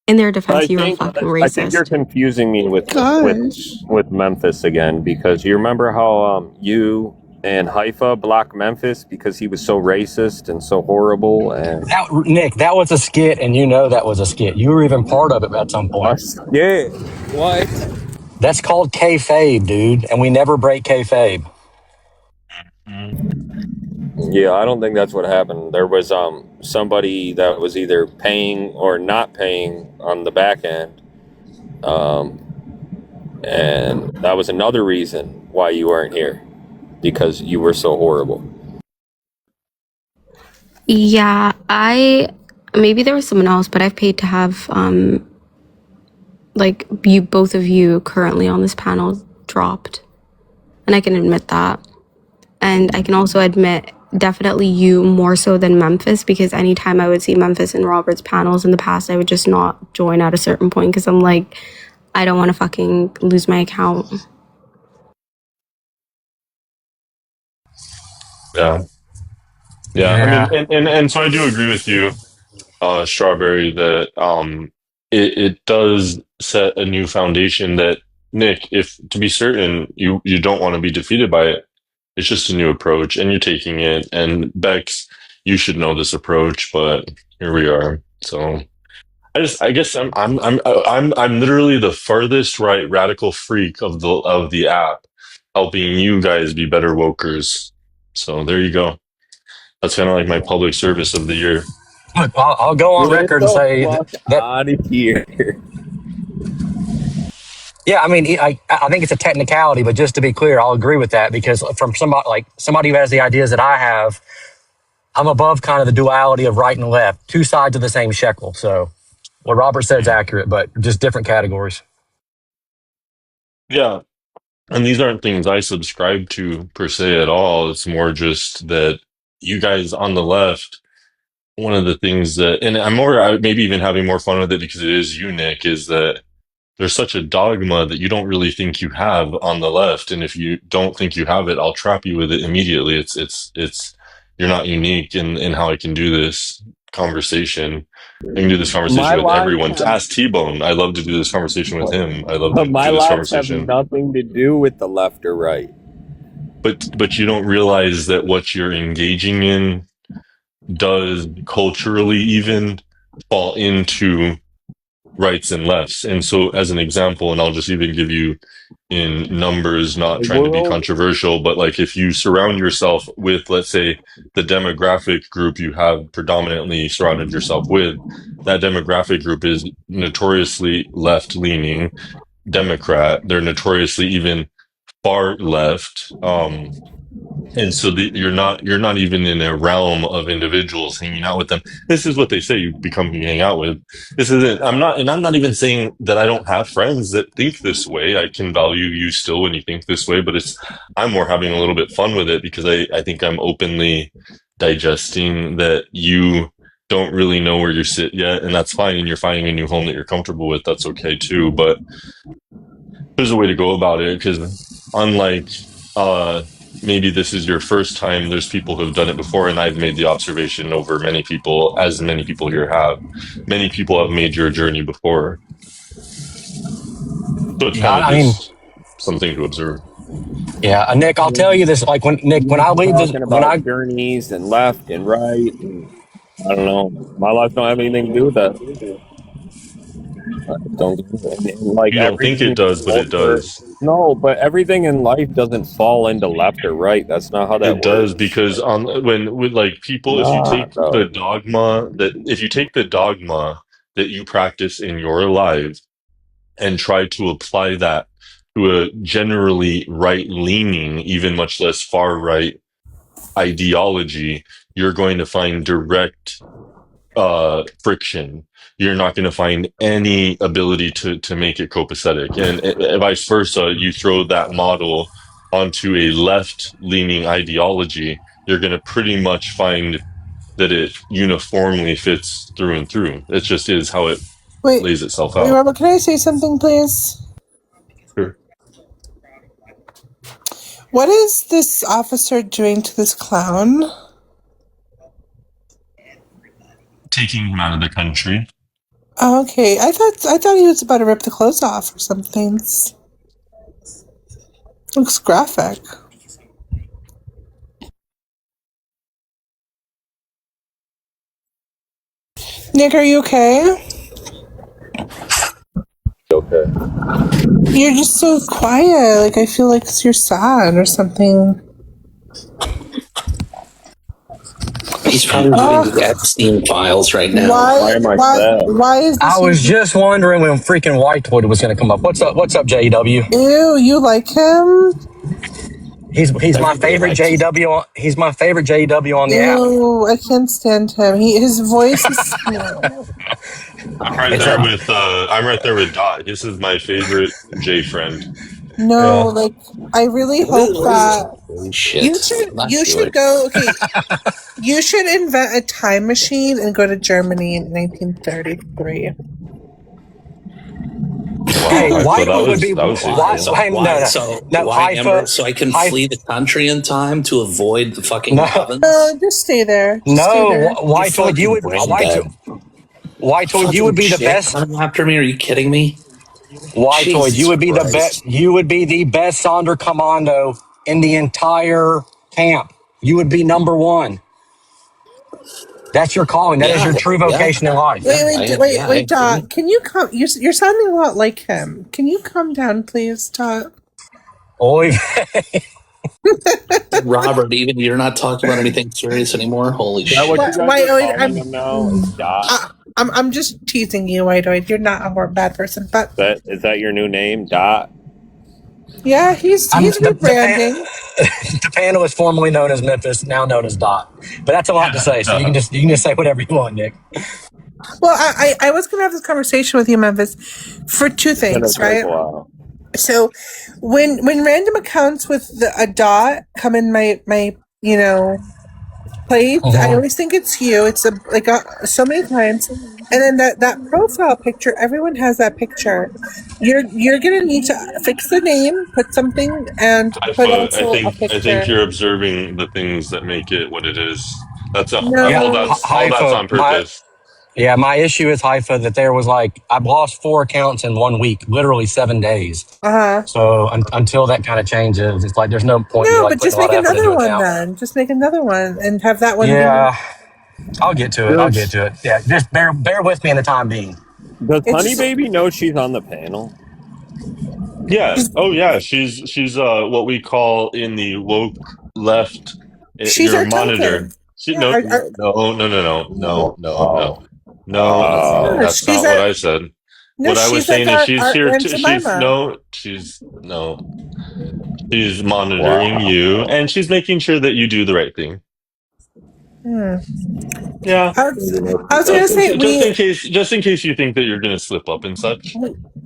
In their defense, I you're a think fucking I think you're racist. confusing me with Memphis again, because you remember how you and Haifa blocked Memphis because he was so racist and so horrible and Nick, that was a skit, and you know that was a skit. You were even part of it at some point. yeah. What? That's called kayfabe, dude, and we never break kayfabe. Yeah, I don't think that's what happened. There was somebody that was either paying or not paying on the back end. And that was another reason why you weren't here, because you were so horrible. Yeah, maybe there was someone else, but I've paid to have like both of you currently on this panel dropped, and I can admit that. And I can also admit definitely you more so than Memphis, because anytime I would see Memphis and Robert's panels in the past, I would just not join at a certain point because I'm like, I don't want to fucking lose my account. Yeah. I mean, and so I do agree with you, Strawberry, that it does set a new foundation that, Nick, if to be certain you don't want to be defeated by it, it's just a new approach and you're taking it. And Bex, you should know this approach, but here we are. So I guess I'm literally the farthest right radical freak of the app, helping you guys be better wokers. So there you go. That's kind of like my public service of the year. Look, I'll go on record and say that out of here. Yeah, I mean, I think it's a technicality, but just to be clear, I'll agree with that, because from somebody who has the ideas that I have, I'm above kind of the duality of right and left, two sides of the same shekel. So what Robert said is accurate, but just different categories. Yeah. And these aren't things I subscribe to per se at all. It's more just that you guys on the left, one of the things that, and I maybe even having more fun with it because it is you, Nick, is that there's such a dogma that you don't really think you have on the left. And if you don't think you have it, I'll trap you with it immediately. You're not unique in how I can do this conversation. I can do this conversation with everyone. Ask T-Bone. I love to do this conversation with him. I love to do My this lives conversation. have nothing to do with the left or right. But you don't realize that what you're engaging in does culturally even fall into rights and lefts. And so as an example, and I'll just even give you in numbers, not trying to be controversial, but like if you surround yourself with, let's say, the demographic group you have predominantly surrounded yourself with, that demographic group is notoriously left-leaning Democrat. They're notoriously even far left. And so you're not even in a realm of individuals hanging out with them. This is what they say you become who you hang out with. This isn't, I'm not even saying that I don't have friends that think this way. I can value you still when you think this way, but I'm more having a little bit fun with it because I think I'm openly digesting that you don't really know where you sit yet, and that's fine, and you're finding a new home that you're comfortable with. That's okay too, but there's a way to go about it, because unlike maybe this is your first time, there's people who have done it before, and I've made the observation over many people, as many people here have. Many people have made your journey before. So it's kind of just something to observe. Yeah, Nick, I'll tell you this, like when I leave this, when I journeys and left and right, and I don't know, my life don't have anything to do with that. Like, you don't think it does, but it does. No, but everything in life doesn't fall into left or right. That's not how that works. It does, because with like people, if you take the dogma that you practice in your life and try to apply that to a generally right-leaning, even much less far-right ideology, you're going to find direct friction. You're not going to find any ability to make it copacetic. And vice versa, you throw that model onto a left-leaning ideology, you're going to pretty much find that it uniformly fits through and through. It just is how it lays itself out. Wait, Robert, can I say something, please? Sure. What is this officer doing to this clown? Taking him out of the country. Oh, okay. I thought he was about to rip the clothes off or something. Looks graphic. Nick, are you okay? Okay. You're just so quiet. Like, I feel like you're sad or something. He's probably doing the Epstein files right now. Why is this? I was just wondering when freaking White Toy was going to come up. What's up, JW? Ew, you like him? He's my favorite JW. He's my favorite JW on the app. Ew, I can't stand him. His voice is. I'm right there with Dot. This is my favorite J friend. No, like I really hope that Shit. you should go. Okay, you should invent a time machine and go to Germany in 1933. Hey, Whitewood would be why, Amber? So I can flee the country in time to avoid the fucking ovens? No, just stay there. Whitewood, you would be the best. Coming after me? Are you kidding me? Whitewood, you would be the best. You would be the best Sonderkommando in the entire camp. You would be number one. That's your calling. That is your true vocation in life. Wait, Dot. Can you come? You're sounding a lot like him. Can you calm down, please, Dot? Oy. Robert, even you're not talking about anything serious anymore. Holy shit! I'm just teasing you, Whiteoid. You're not a bad person, but Is that your new name, Dot? Yeah, he's rebranding. The panel is formerly known as Memphis, now known as Dot. But that's a lot to say, so you can just say whatever you want, Nick. Well, I was going to have this conversation with you, Memphis, for two things, right? So, when random accounts with a dot come in my plates, I always think it's you. It's so many times, and then that profile picture. Everyone has that picture. You're gonna need to fix the name, put something, and put also a picture. I think you're observing the things that make it what it is. That's all that's on purpose. My issue is Haifa that there was I've lost 4 accounts in 1 week, literally 7 days. So until that kind of changes, it's there's no point. No, but just make another one then. Just make another one and have that one. Yeah, I'll get to it. Yeah, just bear with me in the time being. Does Honey Baby know she's on the panel? Yeah. Oh, yeah. She's what we call in the woke left. She's your our monitor. No. That's not what I said. No, what I was saying is she's here. She's monitoring you, and she's making sure that you do the right thing. Yeah. I was gonna say just in case you think that you're gonna slip up and such.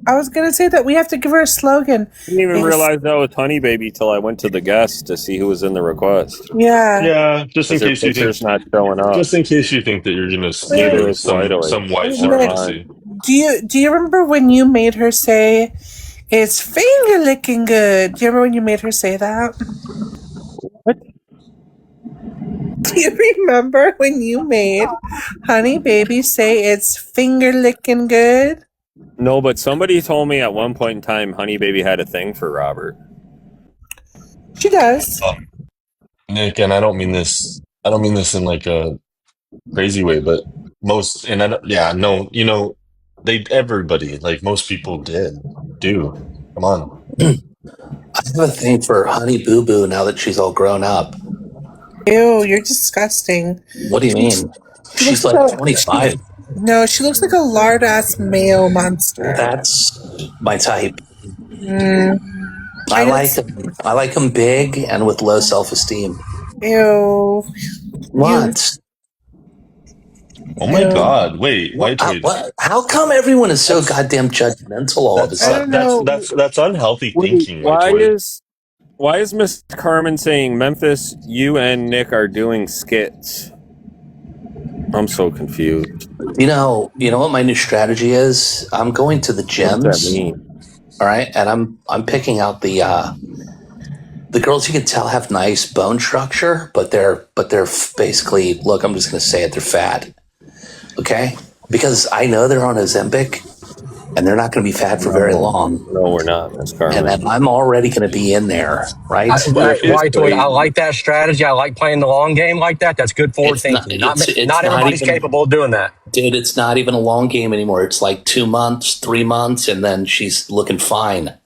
I was gonna say that we have to give her a slogan. I didn't even realize that was Honey Baby till I went to the guest to see who was in the request. Yeah. Just in case you think not showing up. Just in case you think that you're gonna sneak some white supremacy. Do you remember when you made her say, "It's finger licking good"? Do you remember when you made her say that? What? Do you remember when you made Honey Baby say it's finger licking good? No, but somebody told me at one point in time Honey Baby had a thing for Robert. She does. Nick, and I don't mean this in a crazy way, but everybody, most people do. Come on. I have a thing for Honey Boo Boo now that she's all grown up. Ew, you're disgusting. What do you mean? She's 25. No, she looks like a lard-ass male monster. That's my type. I like them big and with low self-esteem. Ew. What? Oh my God! Wait, White. How come everyone is so goddamn judgmental all of a sudden? That's unhealthy thinking. Why is Miss Carmen saying, Memphis, you and Nick are doing skits? I'm so confused. You know what my new strategy is? I'm going to the gyms. What does that mean? All right, and I'm picking out the girls you can tell have nice bone structure, but they're basically, look, I'm just going to say it, they're fat. Okay? because I know they're on Ozempic and they're not going to be fat for very long. No, we're not. That's And Carmen. then I'm already going to be in there, right? Whiteboard, I like that strategy. I like playing the long game like that. That's good forward It's not- thinking. it's Not not everybody's even- capable of doing that. Dude, it's not even a long game anymore. It's like 2 months, 3 months, and then she's looking fine.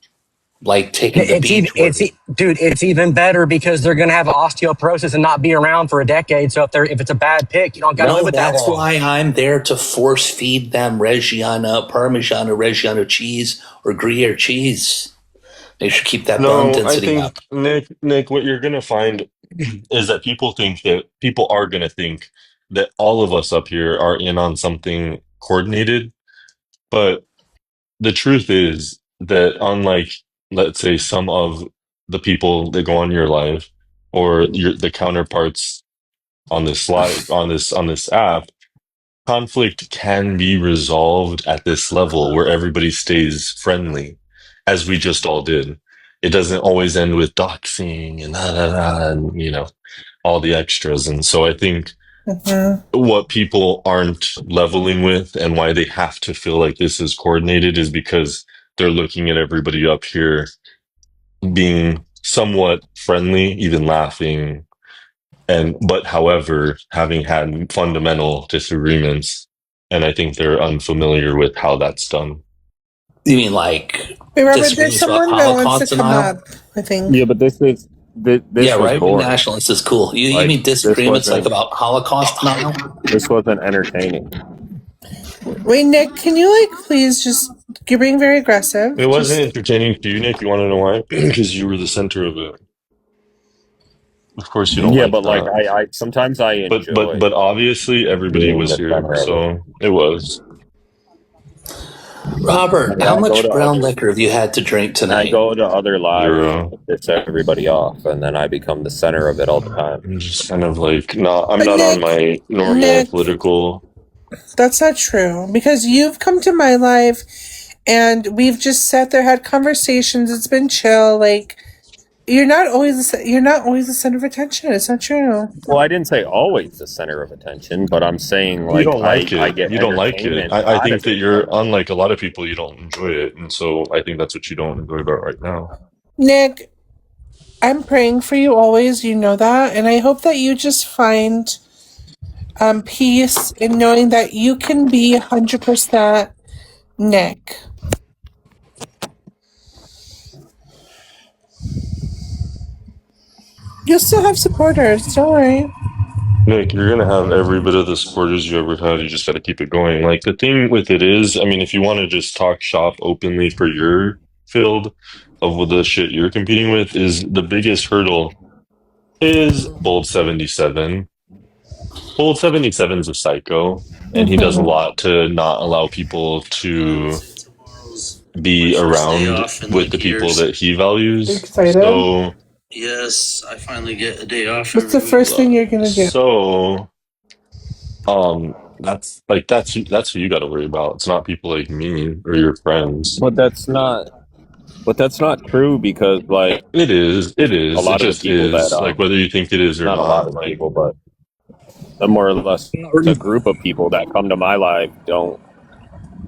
Like taking the beach. Dude, it's even better because they're going to have osteoporosis and not be around for a decade. So if it's a bad pick, you don't got to live with that that's long. why I'm there to force feed them Reggiano, Reggiano cheese, or Gruyere cheese. They should keep that bone No, I density think up. Nick, what you're gonna find is that people are gonna think that all of us up here are in on something coordinated, but the truth is that unlike, let's say, some of the people that go on your live or the counterparts on this live on this app, conflict can be resolved at this level where everybody stays friendly, as we just all did. It doesn't always end with doxing and and all the extras. And so I think what people aren't leveling with and why they have to feel like this is coordinated is because they're looking at everybody up here being somewhat friendly, even laughing, but however, having had fundamental disagreements, and I think they're unfamiliar with how that's done. You mean like Wait, Robert, disagreements there's about someone that wants Holocaust to come denial? up, I think. Yeah, but this is this Yeah, was right. boring. Nationalist is cool. You Like, mean this disagreements like wasn't- about Holocaust denial? This wasn't entertaining. Wait, Nick, can you please just, you're being very aggressive. It wasn't entertaining to you, Nick. You want to know why? Because you were the center of it. Of course, you don't. Yeah, like but that. like I sometimes I enjoy. But obviously everybody being was the here, center of so it was. Robert, Yeah, how I much go to brown other- liquor have you had to drink I tonight? go to other lives, Zero. piss everybody off, and then I become the center of it all the time. I'm just kind of like not. I'm But not on Nick- my normal Nick- political. That's not true, because you've come to my life and we've just sat there, had conversations. It's been chill. Like, you're not always the center of attention. It's not true. Well, I didn't say always the center of attention, but I'm saying like you don't like I it. get You don't like it. entertainment I out think of that it. you're unlike a lot of people. You don't enjoy it, and so I think that's what you don't enjoy about right now. Nick, I'm praying for you always. You know that, and I hope that you just find peace in knowing that you can be 100% Nick. You'll still have supporters. Don't worry. Nick, you're gonna have every bit of the supporters you ever had. You just got to keep it going. Like the thing with it is, I mean, if you want to just talk shop openly for your field of the shit you're competing with, is the biggest hurdle is Bold 77. Bold 77's a psycho, and he does a lot to not allow people to be around with the people that he values. Excited? So. Yes, I finally get a day off. What's the first thing you're gonna do? So, that's who you got to worry about. It's not people like me or your friends. But that's not true because like It is. a lot It of the just people is. that Like whether you think it is or not a lot of like, people, but the more or less the group of people that come to my life don't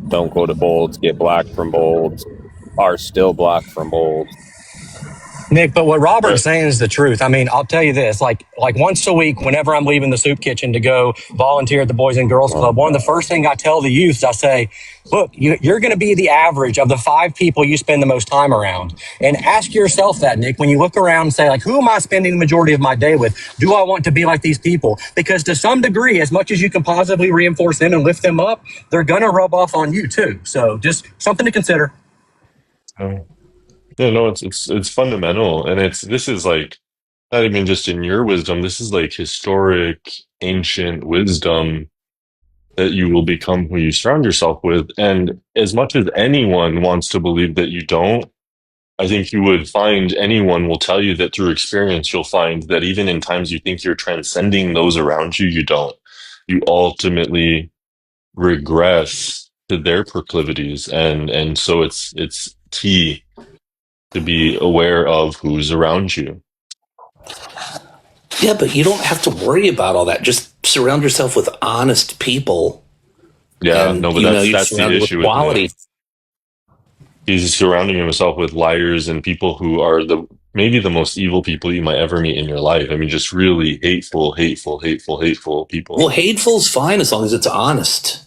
go to Bolds, get blocked from Bolds, are still blocked from Bolds. Nick, but what Robert's saying is the truth. I mean, I'll tell you this, like once a week, whenever I'm leaving the soup kitchen to go volunteer at the Boys and Girls Club, one of the first things I tell the youth, I say, look, you're going to be the average of the 5 people you spend the most time around. And ask yourself that, Nick, when you look around and say, like, who am I spending the majority of my day with? Do I want to be like these people? Because to some degree, as much as you can positively reinforce them and lift them up, they're going to rub off on you too. So just something to consider. Yeah, no, it's fundamental, and this is like not even just in your wisdom. This is like historic, ancient wisdom that you will become who you surround yourself with. And as much as anyone wants to believe that you don't, I think you would find anyone will tell you that through experience, you'll find that even in times you think you're transcending those around you, you don't. You ultimately regress to their proclivities, and so it's key to be aware of who's around you. Yeah, but you don't have to worry about all that. Just surround yourself with honest people Yeah, And no, but you know, you're that's the surrounded with issue with quality. Nick. He's surrounding himself with liars and people who are maybe the most evil people you might ever meet in your life. I mean, just really hateful people. Well, hateful's fine as long as it's honest.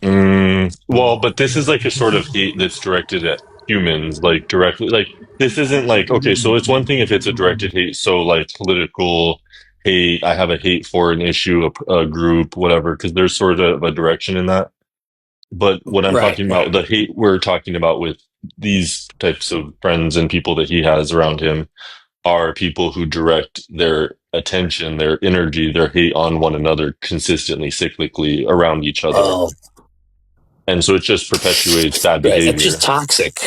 Well, but this is like a sort of hate that's directed at humans, like directly. Like this isn't like, okay, so it's one thing if it's a directed hate, so like political hate. I have a hate for an issue, a group, whatever, because there's sort of a direction in that. But what I'm Right. talking about, the hate we're talking about with these types of friends and people that he has around him are people who direct their attention, their energy, their hate on one another consistently, cyclically around each other. Oh, And so it just perpetuates bad right. behavior. That's just toxic.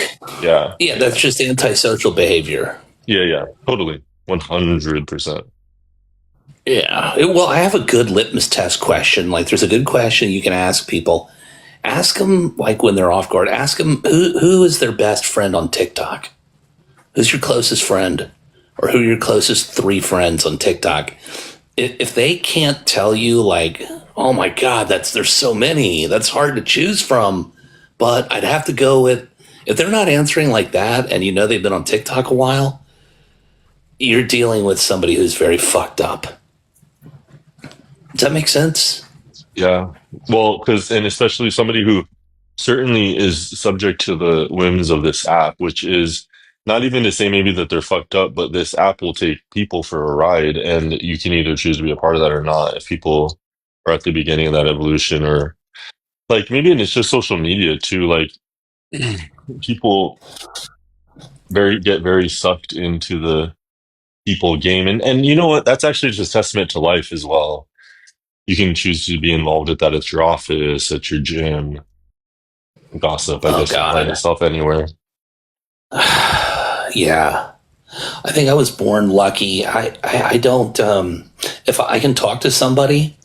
Yeah. Yeah, that's just antisocial behavior. Yeah. Totally. 100%. Yeah. Well, I have a good litmus test question. Like, there's a good question you can ask people. Ask them, like, when they're off guard, ask them who is their best friend on TikTok? Who's your closest friend? Or who are your closest 3 friends on TikTok? If they can't tell you, like, oh my God, there's so many, that's hard to choose from. But I'd have to go with, if they're not answering like that and you know they've been on TikTok a while, you're dealing with somebody who's very fucked up. Does that make sense? Yeah. Well, and especially somebody who certainly is subject to the whims of this app, which is not even to say maybe that they're fucked up, but this app will take people for a ride, and you can either choose to be a part of that or not. If people are at the beginning of that evolution, or like maybe it's just social media too, like people get very sucked into the people game. And you know what? That's actually just testament to life as well. You can choose to be involved with that at your office, at your gym. Gossip, I guess, can find itself anywhere. Yeah. I think I was born lucky. I don't, if I can talk to somebody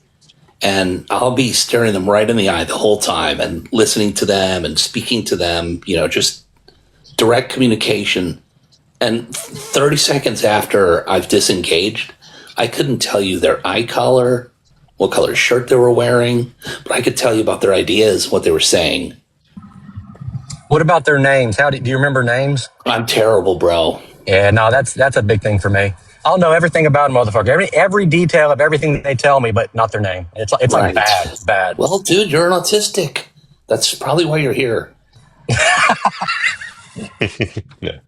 and I'll be staring them right in the eye the whole time and listening to them and speaking to them, you know, just direct communication. And 30 seconds after I've disengaged, I couldn't tell you their eye color, what color shirt they were wearing, but I could tell you about their ideas, what they were saying. What about their names? Do you remember names? I'm terrible, bro. Yeah, no, that's a big thing for me. I'll know everything about a motherfucker, every detail of everything that they tell me, but not their name. It's Right. like bad. Well, dude, you're an autistic. That's probably why you're here. Yeah.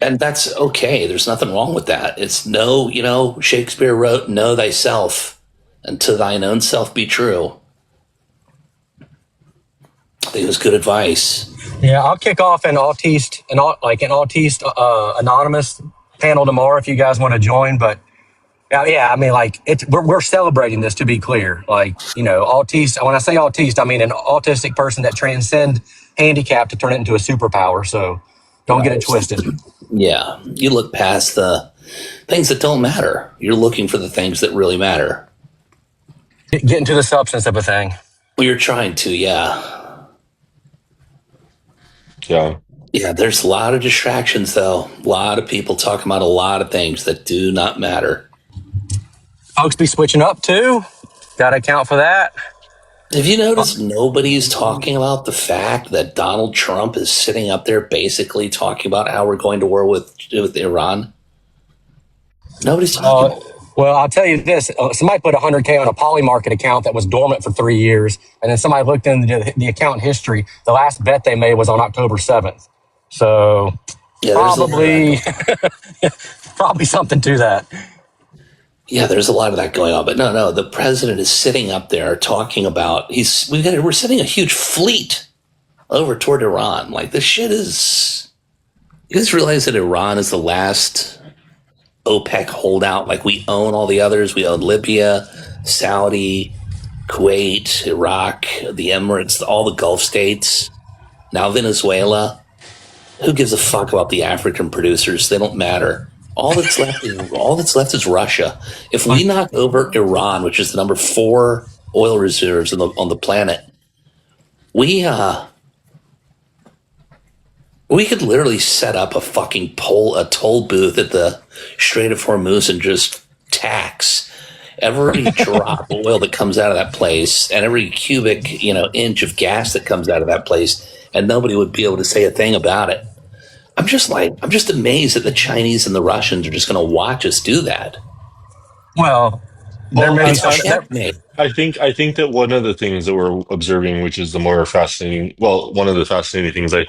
And that's okay. There's nothing wrong with that. It's Shakespeare wrote, know thyself, and to thine own self be true. I think it was good advice. Yeah, I'll kick off an Autiste Anonymous panel tomorrow if you guys want to join. But yeah, I mean, like we're celebrating this, to be clear. Like, Autiste. When I say Autiste, I mean an autistic person that transcends handicap to turn it into a superpower. So don't get it twisted. Yeah, you look past the things that don't matter. You're looking for the things that really matter. Get into the substance of a thing. Well, you're trying to, yeah. Yeah. Yeah, there's a lot of distractions, though. A lot of people talking about a lot of things that do not matter. Folks be switching up, too. Got to account for that. Have you noticed nobody's talking about the fact that Donald Trump is sitting up there basically talking about how we're going to war with Iran? Nobody's talking. Well, I'll tell you this. Somebody put $100K on a Polymarket account that was dormant for 3 years. And then somebody looked into the account history. The last bet they made was on October 7th. So probably something to that. Yeah, there's a lot of that going on. But no, the president is sitting up there talking about we're sending a huge fleet over toward Iran. Like, this shit is. You guys realize that Iran is the last OPEC holdout? Like, we own all the others. We own Libya, Saudi, Kuwait, Iraq, the Emirates, all the Gulf states. Now Venezuela. Who gives a fuck about the African producers? They don't matter. All that's left is Russia. If we knock over Iran, which is the number 4 oil reserves on the planet, we could literally set up a fucking toll booth at the Strait of Hormuz and just tax every drop of oil that comes out of that place and every cubic, inch of gas that comes out of that place, and nobody would be able to say a thing about it. I'm just amazed that the Chinese and the Russians are just going to watch us do that. Well, there may be It's some. checkmate. I think that one of the things that we're observing, which is the more fascinating, well, one of the fascinating things I